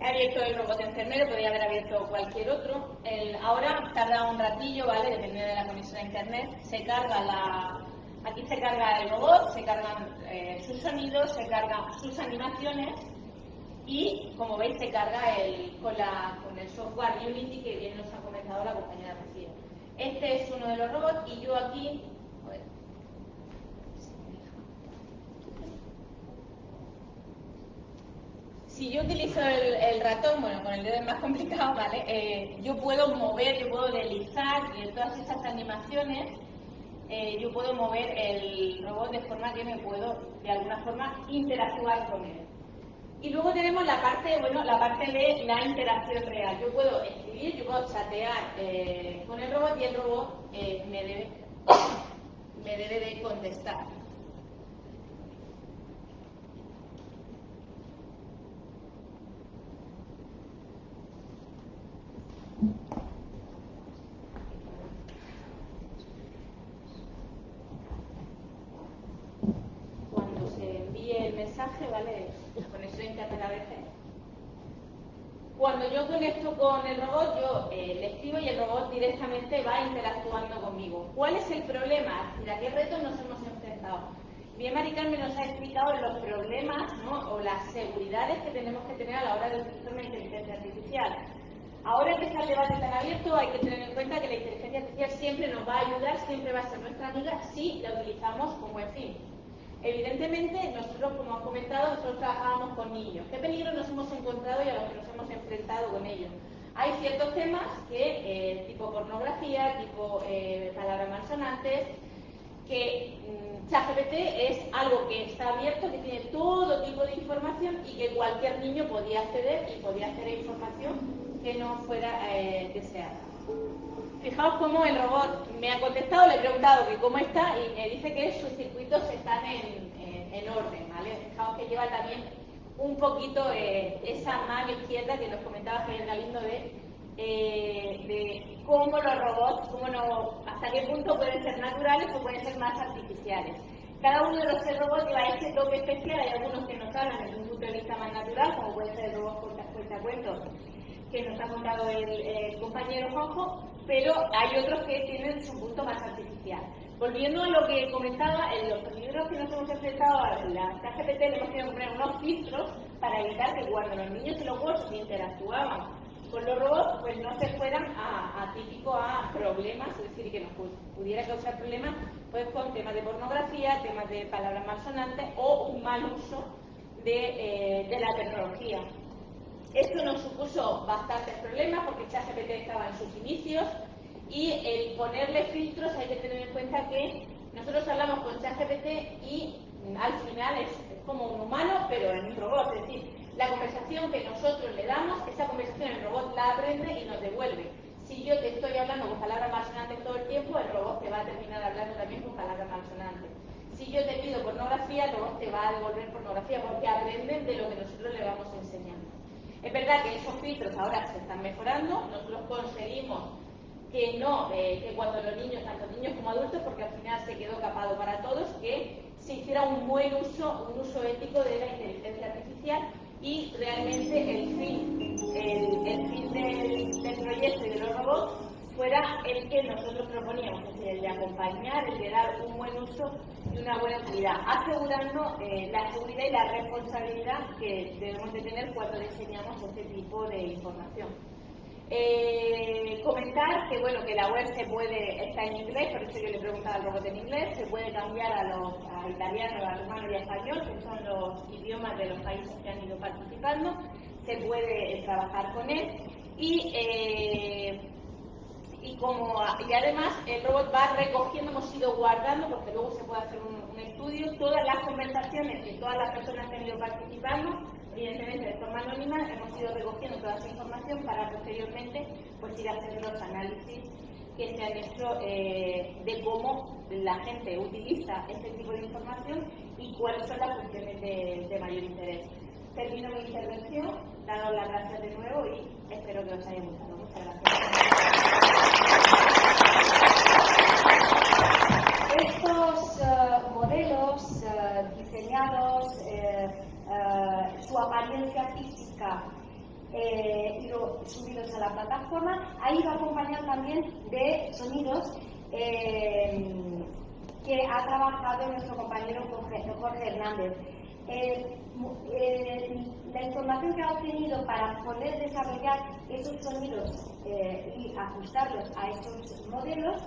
he abierto el robot enfermero, podría haber abierto cualquier otro. Ahora tarda un ratillo, ¿vale? Dependiendo de la conexión a internet. Se carga aquí se carga el robot, se cargan sus sonidos, se cargan sus animaciones y, como veis, se carga con el software Unity que bien nos ha comentado la compañera Rocío. Este es uno de los robots y yo aquí... A ver, si yo utilizo el ratón, bueno, con el dedo es más complicado, ¿vale? Yo puedo mover, yo puedo deslizar y en todas estas animaciones yo puedo mover el robot de forma que me puedo, de alguna forma, interactuar con él. Y luego tenemos la parte, bueno, la parte de la interacción real. Yo puedo escribir, yo puedo chatear con el robot y el robot me debe de contestar. Cuando se envíe el mensaje, ¿vale? Conexión a internet a veces. Cuando yo conecto con el robot, yo le escribo y el robot directamente va interactuando conmigo. ¿Cuál es el problema? ¿A qué retos nos hemos enfrentado? Bien, Mari Carmen nos ha explicado los problemas, ¿no? O las seguridades que tenemos que tener a la hora de utilizar una inteligencia artificial. Ahora que está el debate tan abierto, hay que tener en cuenta que la inteligencia artificial siempre nos va a ayudar, siempre va a ser nuestra amiga si la utilizamos con buen fin. Evidentemente, nosotros, como han comentado, nosotros trabajábamos con niños. ¿Qué peligros nos hemos encontrado y a los que nos hemos enfrentado con ellos? Hay ciertos temas que, tipo pornografía, tipo palabras malsonantes, que ChatGPT es algo que está abierto, que tiene todo tipo de información y que cualquier niño podía acceder y podía acceder a información que no fuera deseada. Fijaos cómo el robot me ha contestado, le he preguntado que cómo está y me dice que sus circuitos están en orden, ¿vale? Fijaos que lleva también un poquito esa mano izquierda que nos comentaba Javier Galindo de cómo los robots, hasta qué punto pueden ser naturales o pueden ser más artificiales. Cada uno de los robots lleva ese toque especial, hay algunos que nos hablan desde un punto de vista más natural, como puede ser el robot cuentacuentos que nos ha contado el compañero Juanjo, pero hay otros que tienen su punto más artificial. Volviendo a lo que comentaba, en los peligros que nos hemos enfrentado a la ChatGPT le hemos tenido que poner unos filtros para evitar que cuando los niños y los bots interactuaban con los robots, pues no se fueran a problemas, es decir, que nos pudiera causar problemas pues con temas de pornografía, temas de palabras malsonantes o un mal uso de la tecnología. Esto nos supuso bastantes problemas porque ChatGPT estaba en sus inicios y el ponerle filtros hay que tener en cuenta que nosotros hablamos con ChatGPT y al final es como un humano pero en un robot, es decir, la conversación que nosotros le damos, esa conversación el robot la aprende y nos devuelve. Si yo te estoy hablando con palabras malsonantes todo el tiempo, el robot te va a terminar hablando también con palabras malsonantes. Si yo te pido pornografía, el robot te va a devolver pornografía porque aprenden de lo que nosotros le vamos enseñando. Es verdad que esos filtros ahora se están mejorando, nosotros conseguimos que cuando los niños, tanto niños como adultos, porque al final se quedó capado para todos, que se hiciera un buen uso, un uso ético de la inteligencia artificial y realmente el fin del proyecto y de los robots fuera el que nosotros proponíamos, es decir, el de acompañar, el de dar un buen uso y una buena utilidad, asegurando la seguridad y la responsabilidad que debemos de tener cuando diseñamos este tipo de información. Comentar que bueno, que la web está en inglés, por eso yo le preguntaba al robot en inglés, se puede cambiar a italiano, a alemán y a español, que son los idiomas de los países que han ido participando, se puede trabajar con él y además el robot va recogiendo, hemos ido guardando, porque luego se puede hacer un estudio, todas las conversaciones de todas las personas que han ido participando, evidentemente de forma anónima, hemos ido recogiendo toda esa información para posteriormente pues ir a hacer los análisis que se han hecho de cómo la gente utiliza este tipo de información y cuáles son las cuestiones de mayor interés. Termino mi intervención, daros las gracias de nuevo y espero que os haya gustado. Muchas gracias. Estos modelos diseñados, su apariencia física y subidos a la plataforma, ha ido acompañado también de sonidos que ha trabajado nuestro compañero Jorge Hernández. La información que ha obtenido para poder desarrollar esos sonidos y ajustarlos a esos modelos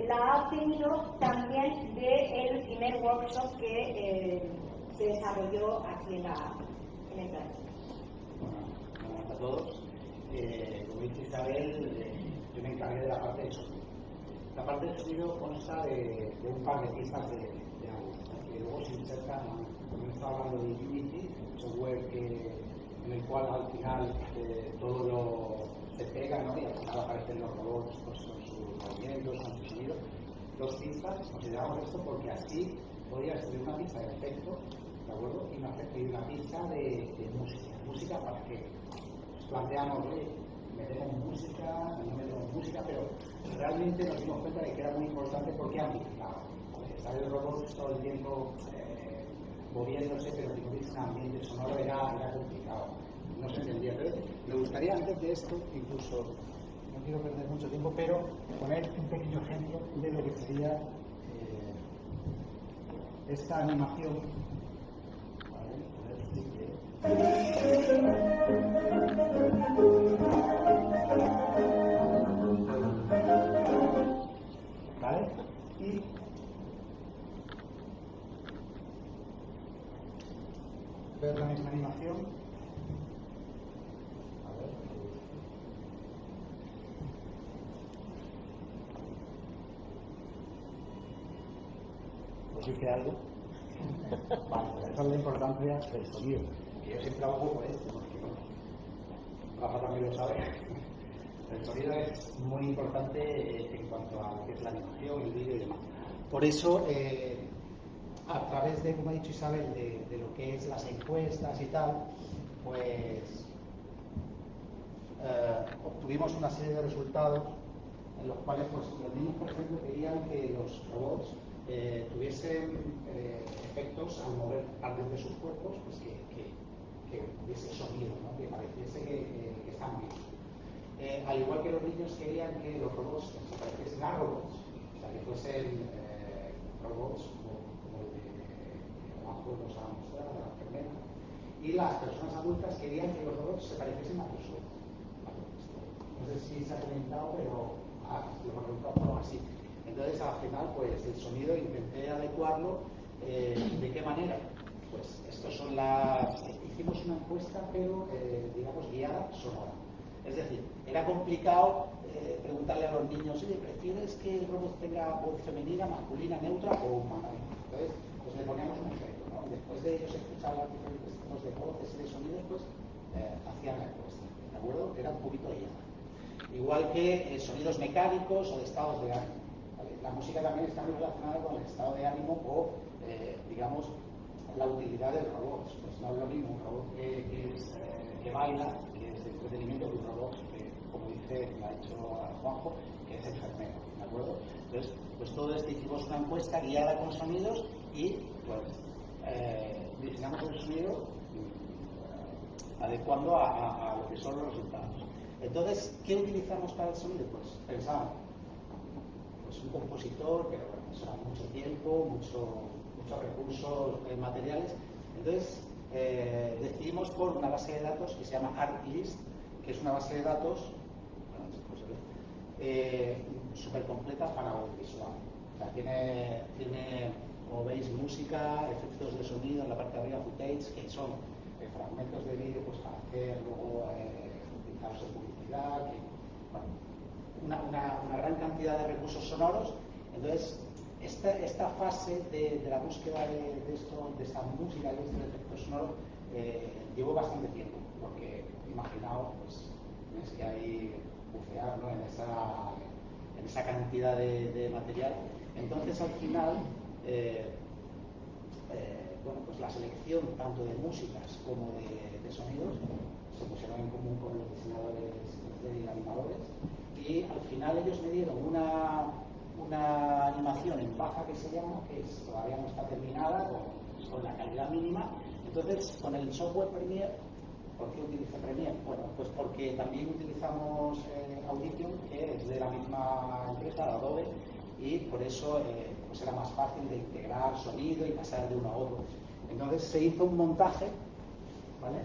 la ha obtenido también del primer workshop que se desarrolló aquí en el planeta. Buenas a todos. Como dice Isabel, yo me encargué de la parte de sonido. La parte de sonido consta de un par de pistas de audio, que luego se insertan. Como estaba hablando de Unity, software en el cual al final todo se pega, ¿no? Y al final aparecen los robots pues, con sus movimientos, con sus sonidos. Dos pistas, consideramos esto porque así podría ser una pista de efecto, ¿de acuerdo? Y una pista de música. ¿Música para qué? Nos planteamos, metemos música, no metemos música, pero realmente nos dimos cuenta de que era muy importante porque amplificaba. Estar el robot todo el tiempo moviéndose, pero si no hubiese un ambiente sonoro era complicado, no se entendía. Pero me gustaría antes de esto, incluso, no quiero perder mucho tiempo, pero poner un pequeño ejemplo de lo que sería esta animación. ¿Vale? Y ver la misma animación. A ver. ¿Os dice algo? Vale, esa es la importancia del sonido. Que yo siempre hago un poco esto, porque bueno, Rafa también lo sabe. El sonido es muy importante en cuanto a lo que es la animación, el vídeo y demás. Por eso, a través de, como ha dicho Isabel, de lo que es las encuestas y tal, pues obtuvimos una serie de resultados en los cuales pues, los niños, por ejemplo, querían que los robots tuviesen efectos al mover partes de sus cuerpos, pues que hubiese sonido, ¿no? Que pareciese que están vivos. Al igual que los niños querían que los robots se pareciesen a robots, o sea, que fuesen robots como el que abajo nos ha mostrado la enfermera, y las personas adultas querían que los robots se pareciesen a personas. No sé si se ha comentado, pero lo he preguntado así. Entonces, al final, pues el sonido intenté adecuarlo. ¿De qué manera? Pues estos son hicimos una encuesta, pero digamos guiada sonora. Es decir, era complicado preguntarle a los niños, oye, ¿prefieres que el robot tenga voz femenina, masculina, neutra o humana? Entonces, pues le poníamos un ejemplo, ¿no? Después de ellos escuchar las diferentes tipos de voces y de sonidos, pues hacían la encuesta, ¿de acuerdo? Era un poquito guiada. Igual que sonidos mecánicos o de estados de ánimo. ¿Vale? La música también está muy relacionada con el estado de ánimo o, digamos, la utilidad del robot. Pues no es lo mismo un robot que baila, que es de entretenimiento, que un robot que, como dice, me ha dicho Juanjo, que es enfermero, ¿de acuerdo? Entonces, pues todo esto hicimos una encuesta guiada con sonidos y, pues, diseñamos el sonido adecuando a lo que son los resultados. Entonces, ¿qué utilizamos para el sonido? Pues pensamos, pues un compositor, pero bueno, eso era mucho tiempo, muchos recursos materiales. Entonces, decidimos por una base de datos que se llama ArcList, que es una base de datos súper completa para audiovisual. O sea, tiene, como veis, música, efectos de sonido en la parte de arriba, footage, que son fragmentos de vídeo pues, para hacer luego utilizados en publicidad, bueno, una gran cantidad de recursos sonoros. Entonces, esta fase de la búsqueda de esta música, de estos efectos sonoros, llevó bastante tiempo, porque imaginaos, pues, es que hay bucear, ¿no?, en esa cantidad de material. Entonces, al final, bueno, pues la selección tanto de músicas como de sonidos se pusieron en común con los diseñadores y animadores, y al final ellos me dieron una animación en baja que se llama, que todavía no está terminada, con la calidad mínima. Entonces, con el software Premiere, ¿por qué utilizo Premiere? Bueno, pues porque también utilizamos Audition, que es de la misma empresa, Adobe, y por eso pues era más fácil de integrar sonido y pasar de uno a otro. Entonces se hizo un montaje, ¿vale?,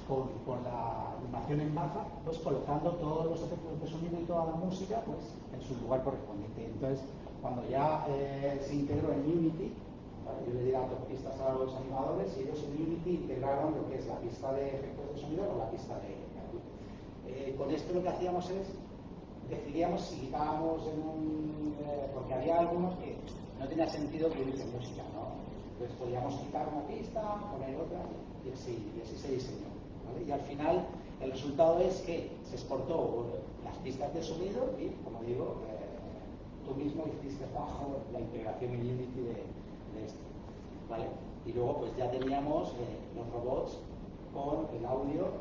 con la animación en baja, pues colocando todos los efectos de sonido y toda la música pues en su lugar correspondiente. Entonces, cuando ya se integró en Unity, ¿vale?, yo le di las 2 pistas a los animadores y ellos en Unity integraron lo que es la pista de efectos de sonido con la pista de audio. Con esto lo que hacíamos es decidíamos si quitábamos porque había algunos que no tenía sentido que hubiese música, ¿no? Entonces podíamos quitar una pista, poner otra, y así se diseñó, ¿vale? Y al final el resultado es que se exportó las pistas de sonido y, como digo, tú mismo hiciste bajo la integración en Unity de esto, ¿vale? Y luego pues ya teníamos los robots con el audio,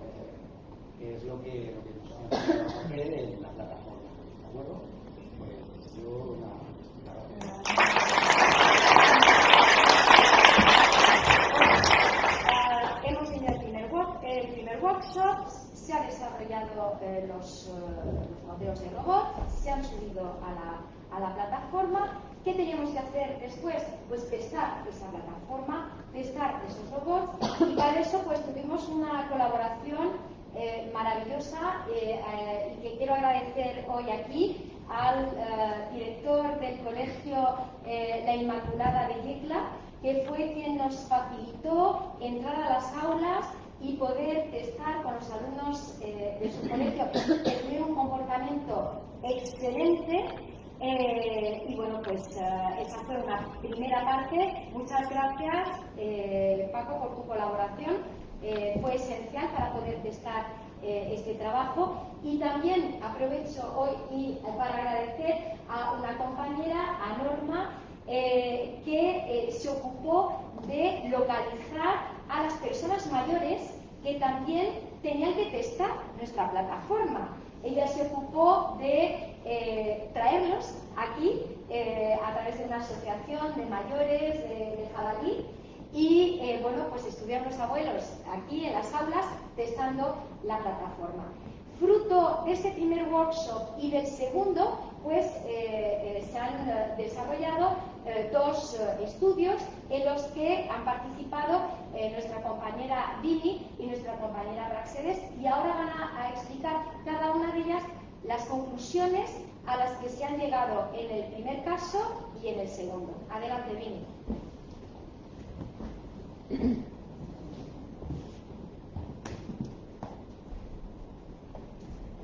que es lo que nos vamos a hacer en la plataforma. ¿De acuerdo? Pues yo hemos tenido el primer workshop, se han desarrollado los modelos de robot, se han subido a la plataforma. ¿Qué teníamos que hacer después? Pues testar esa plataforma, testar esos robots, y para eso pues tuvimos una colaboración maravillosa y que quiero agradecer hoy aquí al director del colegio La Inmaculada de Yecla, que fue quien nos facilitó entrar a las aulas y poder testar con los alumnos de su colegio, que tuvieron un comportamiento excelente. Y bueno, pues esa fue una primera parte. Muchas gracias, Paco, por tu colaboración. Fue esencial para poder testar este trabajo. Y también aprovecho hoy para agradecer a una compañera, a Norma, que se ocupó de localizar a las personas mayores que también tenían que testar nuestra plataforma. Ella se ocupó de traerlos aquí a través de una asociación de mayores de Jabalí, y bueno, pues estuvieron los abuelos aquí en las aulas testando la plataforma. Fruto de este primer workshop y del segundo, pues se han desarrollado 2 estudios en los que han participado nuestra compañera Dini y nuestra compañera Praxedes, y ahora van a explicar cada una de ellas las conclusiones a las que se han llegado en el primer caso y en el segundo. Adelante, Dini.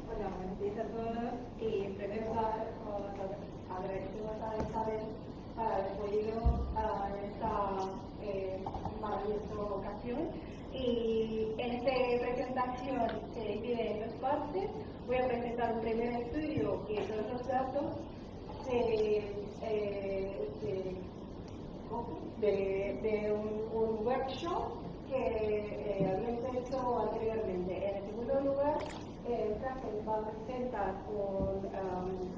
Hola, buenos días a todos, y en primer lugar agradecemos a Isabel por haber podido en esta maravillosa ocasión. Y en esta presentación se divide en 2 partes. Voy a presentar un primer estudio y todos los datos de un workshop que habíamos hecho anteriormente. En el segundo lugar, Franklin va a presentar un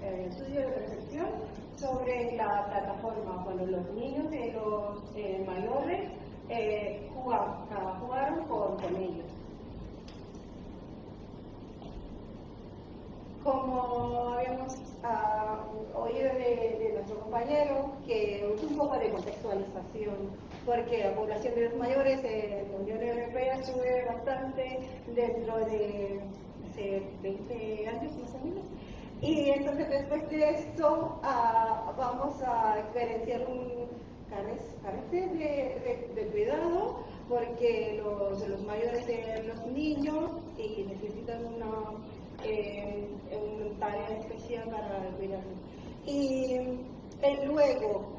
estudio de percepción sobre la plataforma cuando los niños y los mayores jugaron con ellos. como habíamos oído de nuestro compañero, que es un poco de contextualización, porque la población de los mayores en la Unión Europea sube bastante dentro de hace 20 años más o menos. Y entonces después de esto vamos a experienciar un carece de cuidado, porque los mayores de los niños necesitan una tarea especial para cuidarlos. Y luego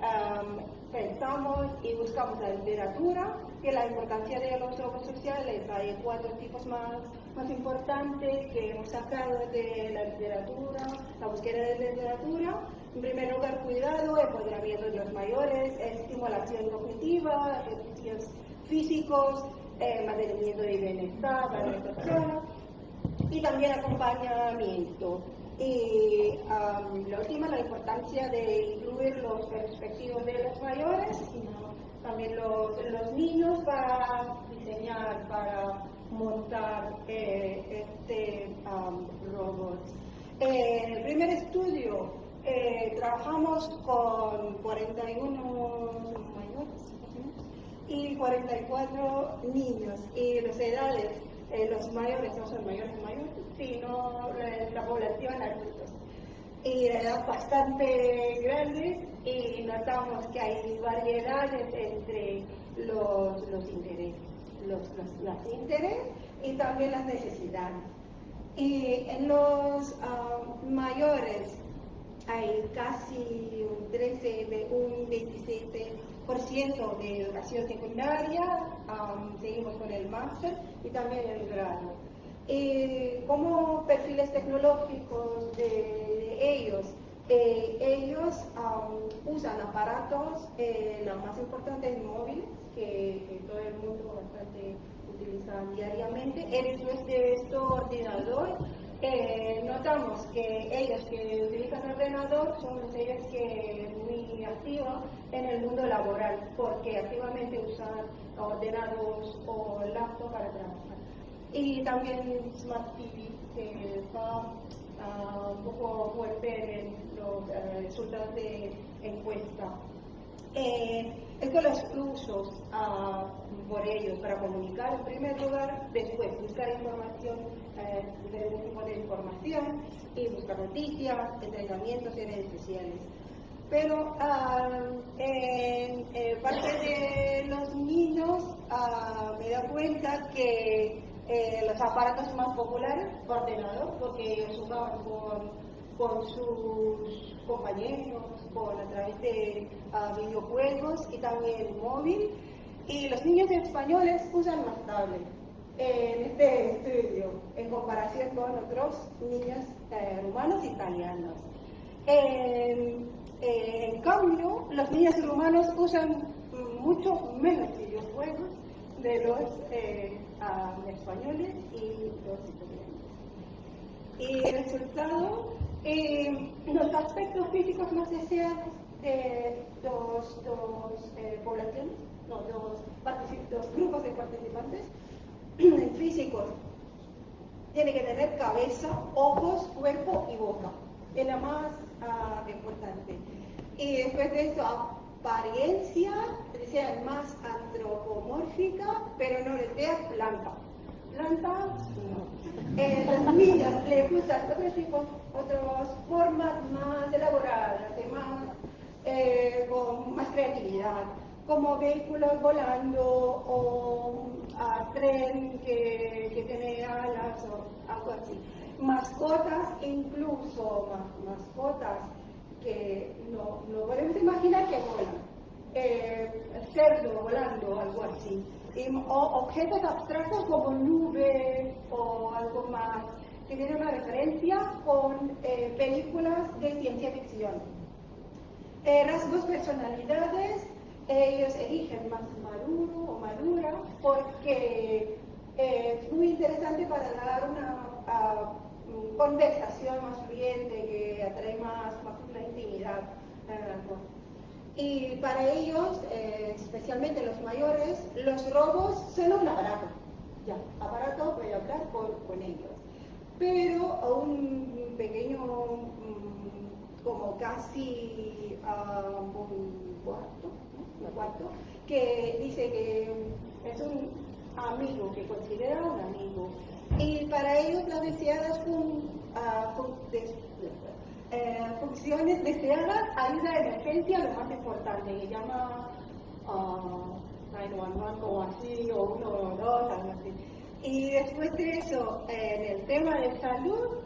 pensamos y buscamos la literatura, que la importancia de los robos sociales, hay 4 tipos más importantes que hemos sacado de la literatura, la búsqueda de literatura. En primer lugar, cuidado, empoderamiento de los mayores, estimulación cognitiva, ejercicios físicos, mantenimiento de bienestar para las personas y también acompañamiento. Y la última, la importancia de incluir los perspectivos de los mayores, sino también los niños para diseñar, para montar robot. En el primer estudio trabajamos con 41 mayores y 44 niños, y las edades, los mayores no son mayores, sino la población adultos. Y edad bastante grandes, y notamos que hay variedades entre los intereses, los intereses y también las necesidades. Y en los mayores hay casi un 27% de educación secundaria, seguimos con el máster y también el grado. Como perfiles tecnológicos de ellos, ellos usan aparatos, lo más importante es móviles, que todo el mundo bastante utiliza diariamente. Después de esto, ordenador. Notamos que ellos que utilizan ordenador son ellos que muy activos en el mundo laboral, porque activamente usan ordenadores o laptop para trabajar. Y también Smart TV, que está un poco fuerte en los resultados de encuesta. Estos los usos por ellos para comunicar en primer lugar, después buscar información, algún tipo de información, y buscar noticias, entrenamientos y redes sociales. Pero en parte de los niños me da cuenta que los aparatos más populares, ordenador, porque ellos jugaban con sus compañeros, a través de videojuegos y también móvil. Y los niños españoles usan más tablet en este estudio, en comparación con otros niños rumanos e italianos. En cambio, los niños rumanos usan mucho menos videojuegos de los españoles y los italianos. Y el resultado, los aspectos físicos más deseados de dos poblaciones, dos grupos de participantes, físicos, tiene que tener cabeza, ojos, cuerpo y boca, es la más importante. Y después de eso, apariencia, sea más antropomórfica, pero no les sea blanca. Blanca, no. Las niñas les gustan otras formas más elaboradas, con más creatividad, como vehículos volando o tren que tiene alas o algo así. Mascotas, incluso mascotas que no podemos imaginar que vuelan. Cerdo volando, algo así. O objetos abstractos como nubes o algo más, que tiene una referencia con películas de ciencia ficción. Rasgos, personalidades, ellos eligen más maduro o madura porque es muy interesante para dar una conversación más fluyente que atrae más una intimidad. Y para ellos, especialmente los mayores, los robos son un aparato. Ya, aparato, voy a hablar con ellos. Pero pequeño, como casi un cuarto, que dice que es un amigo, que considera un amigo. Y para ellos las deseadas funciones deseadas, ayuda de emergencia, lo más importante, que llama 911 o así, o 112, algo así. Y después de eso, en el tema de salud,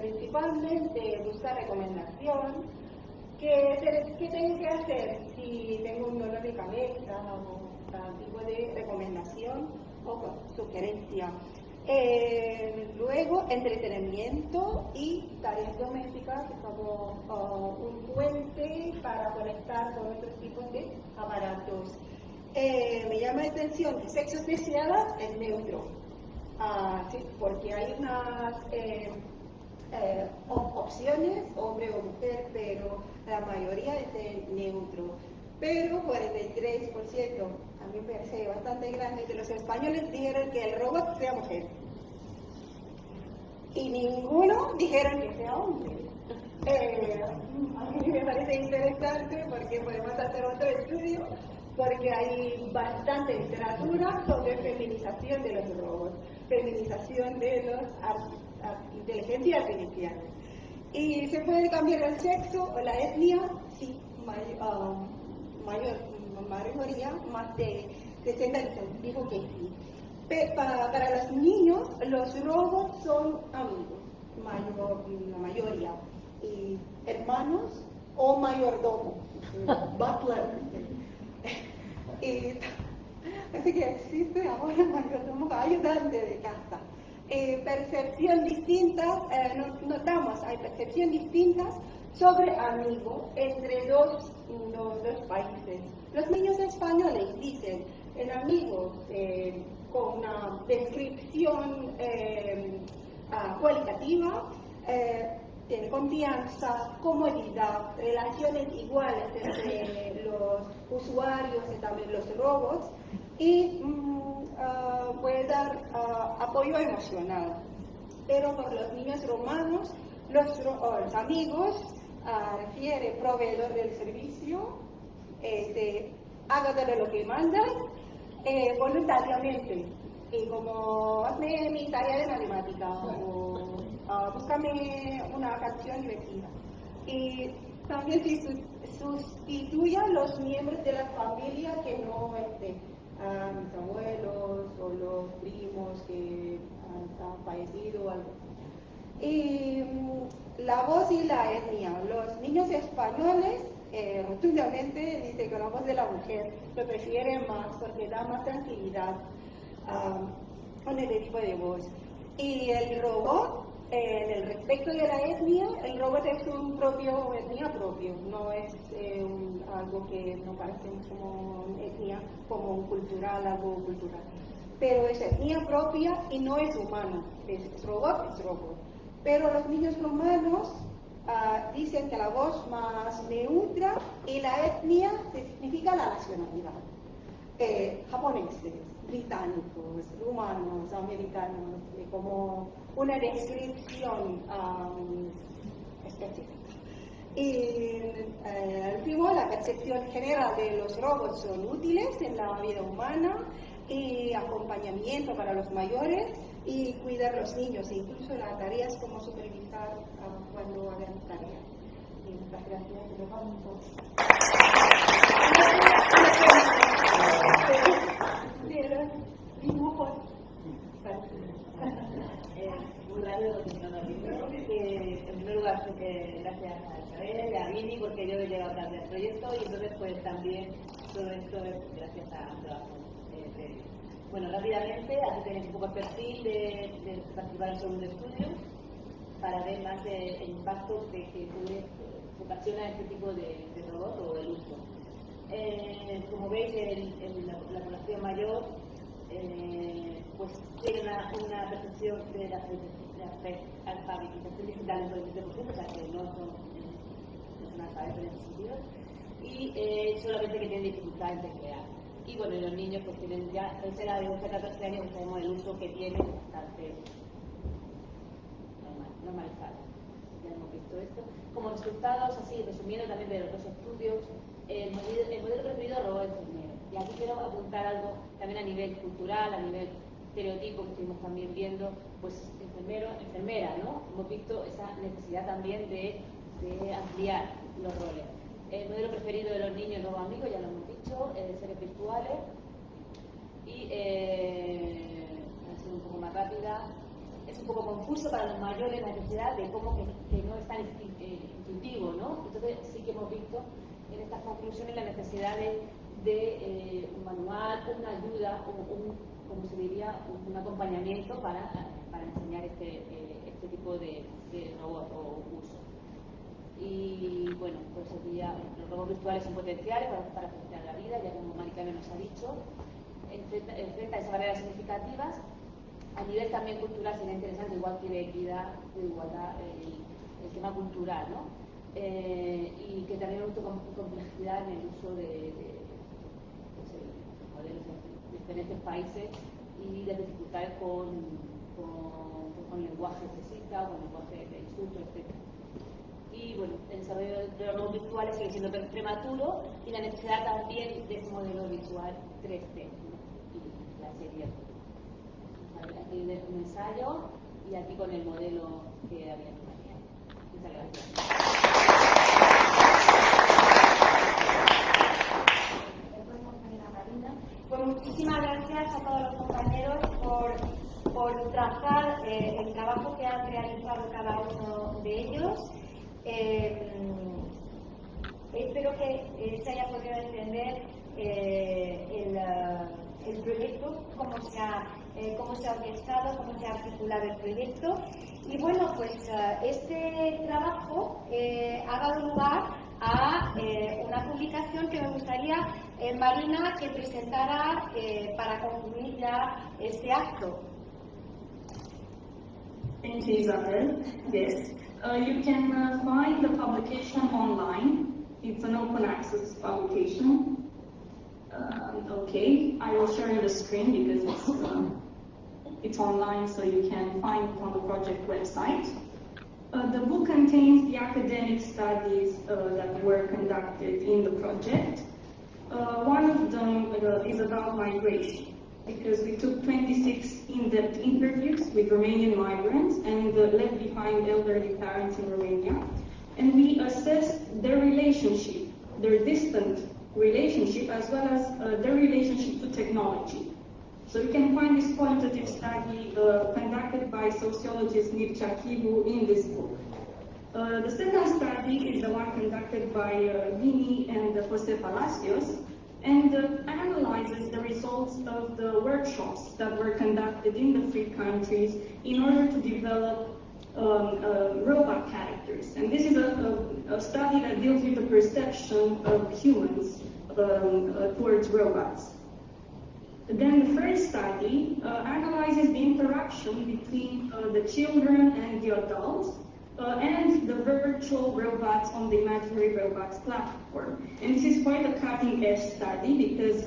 principalmente buscar recomendación, ¿qué tengo que hacer si tengo un dolor de cabeza o tal tipo de recomendación o sugerencia? Luego, entretenimiento y tareas domésticas como un puente para conectar con otros tipos de aparatos. Me llama la atención que sexos deseadas es neutro, sí, porque hay unas opciones, hombre o mujer, pero la mayoría es de neutro. Pero 43%, a mí me parece bastante grande, de los españoles dijeron que el robot sea mujer. Y ninguno dijeron que sea hombre. A mí me parece interesante porque podemos hacer otro estudio, porque hay bastante literatura sobre feminización de los robots, feminización de los inteligencias artificiales. ¿Y se puede cambiar el sexo o la etnia? Sí, mayoría, más de 60% dijo que sí. Para los niños, los robots son amigos, la mayoría, y hermanos o mayordomo, butler. Y así que existe ahora mayordomo, ayudante de casa. Percepción distinta, notamos, hay percepción distintas sobre amigos entre los dos países. Los niños españoles dicen el amigo con una descripción cualitativa, tiene confianza, comodidad, relaciones iguales entre los usuarios y también los robots, y puede dar apoyo emocional. Pero por los niños romanos, los amigos refiere proveedor del servicio, haga todo lo que mandan voluntariamente, y como hazme mi tarea de matemática o búscame una canción divertida. Y también si sustituya a los miembros de la familia que no estén, a mis abuelos o los primos que han fallecido o algo. Y la voz y la etnia. Los niños españoles rotundamente dicen que la voz de la mujer lo prefieren más porque da más tranquilidad con el tipo de voz. Y el robot, en el respecto de la etnia, el robot es un etnia propio, no es algo que no parece como etnia, como un cultural, algo cultural. Pero es etnia propia y no es humano, es robot, es robot. Pero los niños romanos dicen que la voz más neutra y la etnia significa la nacionalidad. Japoneses, británicos, rumanos, americanos, como una descripción específica. Y al último, la percepción general de los robots son útiles en la vida humana y acompañamiento para los mayores y cuidar a los niños, incluso las tareas como supervisar cuando hagan tareas. Y muchas gracias, nos vamos. De los dibujos. Muy rápido, en primer lugar, gracias a Isabel, a Vini, porque yo he llegado tarde al proyecto, y entonces pues también todo esto es gracias a un trabajo previo. Bueno, rápidamente, aquí tenéis un poco el perfil de participar en el segundo estudio para ver más el impacto que ocasiona este tipo de robot o el uso. Como veis, la población mayor pues tiene una percepción de la alfabetización digital en el 20%, o sea que no son analfabetos en ese sentido, y solamente que tienen dificultad en teclear. Y bueno, los niños pues tienen ya, desde la de 11 a 14 años, pues sabemos el uso que tienen bastante normalizado. ya hemos visto esto. Como resultados, así resumiendo también de los dos estudios, el modelo preferido es robot enfermero. Y aquí quiero apuntar algo también a nivel cultural, a nivel estereotipo que estuvimos también viendo, pues enfermero, enfermera, ¿no? Hemos visto esa necesidad también de ampliar los roles. El modelo preferido de los niños, los amigos, ya lo hemos dicho, seres virtuales. Y ha sido un poco más rápida. Es un poco confuso para los mayores la necesidad de cómo que no es tan intuitivo, ¿no? Entonces sí que hemos visto en estas conclusiones la necesidad de un manual, una ayuda, como se diría, un acompañamiento para enseñar este tipo de robot o uso. Y bueno, pues sería, los robots virtuales son potenciales para facilitar la vida, ya como Mari Carmen nos ha dicho, enfrenta esas barreras significativas. A nivel también cultural sería interesante, igual que de equidad, de igualdad, el tema cultural, ¿no? Y que también hay mucha complejidad en el uso de modelos de diferentes países y de dificultades con lenguaje sexista, con lenguaje de insulto, etc. Y bueno, el desarrollo de los robots virtuales sigue siendo prematuro y la necesidad también de ese modelo visual 3D, ¿no? Y la serie. Aquí un ensayo y aquí con el modelo que había en María. Muchas gracias. Pues muchísimas gracias a todos los compañeros por trazar el trabajo que han realizado cada uno de ellos. Espero que se haya podido entender el proyecto, cómo se ha orquestado, cómo se ha articulado el proyecto. Y bueno, pues este trabajo ha dado lugar a una publicación que me gustaría, Marina, que presentara para concluir ya este acto. Thank you, Isabel. Yes, you can find the publication online. It's an open access publication. Okay, I will share the screen because it's online, so you can find it on the project website. The book contains the academic studies that were conducted in the project. One of them is about migration, because we took 26 in-depth interviews with Romanian migrants and left behind elderly parents in Romania. And we assessed their relationship, their distant relationship, as well as their relationship to technology. So you can find this qualitative study conducted by sociologist Mircea Chivu in this book. The second study is the one conducted by Vini and Jose Palacios, and analyzes the results of the workshops that were conducted in the three countries in order to develop robot characters. And this is a study that deals with the perception of humans towards robots. Then the third study analyzes the interaction between the children and the adults and the virtual robots on the Imaginary Robots platform. And this is quite a cutting-edge study because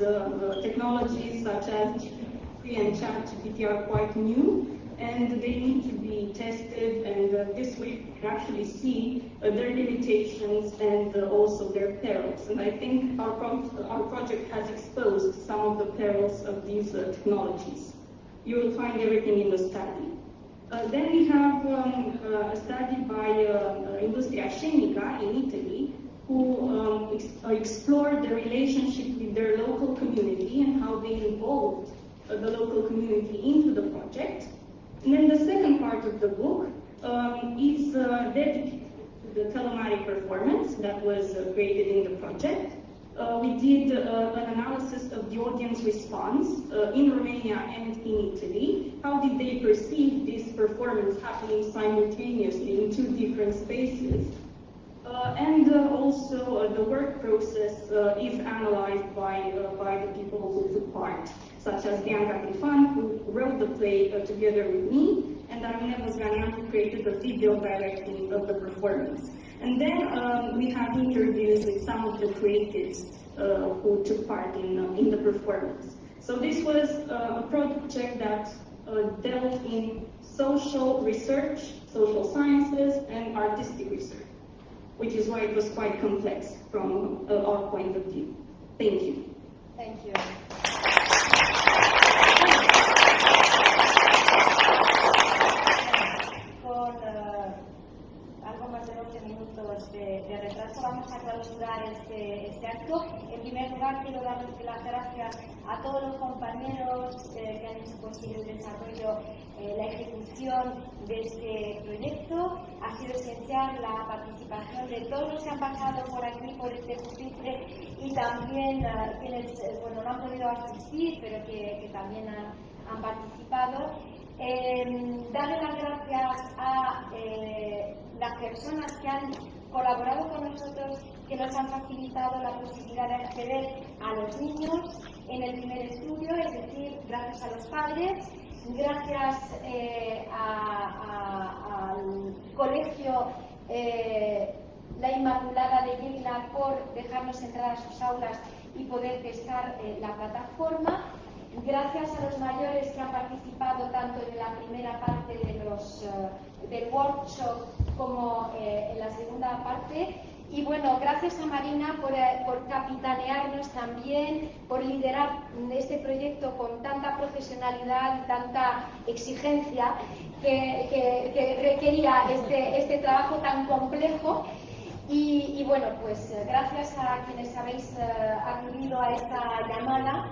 technologies such as GPT and ChatGPT are quite new, and they need to be tested, and this way we can actually see their limitations and also their perils. And I think our project has exposed some of the perils of these technologies. You will find everything in the study. Then we have a study by Industria Scenica in Italy, who explored the relationship with their local community and how they involved the local community into the project. And then the second part of the book is dedicated to the telematic performance that was created in the project. We did an analysis of the audience response in Romania and in Italy. How did they perceive this performance happening simultaneously in two different spaces? And also the work process is analyzed by the people who took part, such as Bianca Trifan, who wrote the play together with me, and Armina Bozganian, who created the video directing of the performance. And then we have interviews with some of the creatives who took part in the performance. So this was a project that delve in social research, social sciences, and artistic research, which is why it was quite complex from our point of view. Thank you. Thank you. Con algo más de 12 minutos de retraso vamos a clausurar este acto. En primer lugar, quiero dar las gracias a todos los compañeros que han hecho posible el desarrollo, la ejecución de este proyecto. Ha sido esencial la participación de todos los que han pasado por aquí, por este pupitre, y también quienes no han podido asistir, pero que también han participado. Darle las gracias a las personas que han colaborado con nosotros, que nos han facilitado la posibilidad de acceder a los niños en el primer estudio, es decir, gracias a los padres, gracias al colegio La Inmaculada de Lleida por dejarnos entrar a sus aulas y poder testar la plataforma. Gracias a los mayores que han participado tanto en la primera parte del workshop como en la segunda parte. Y bueno, gracias a Marina por capitanearnos también, por liderar este proyecto con tanta profesionalidad y tanta exigencia que requería este trabajo tan complejo. Y bueno, pues gracias a quienes habéis acudido a esta llamada.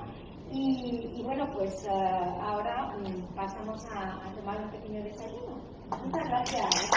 Y bueno, pues ahora pasamos a tomar un pequeño desayuno. Muchas gracias.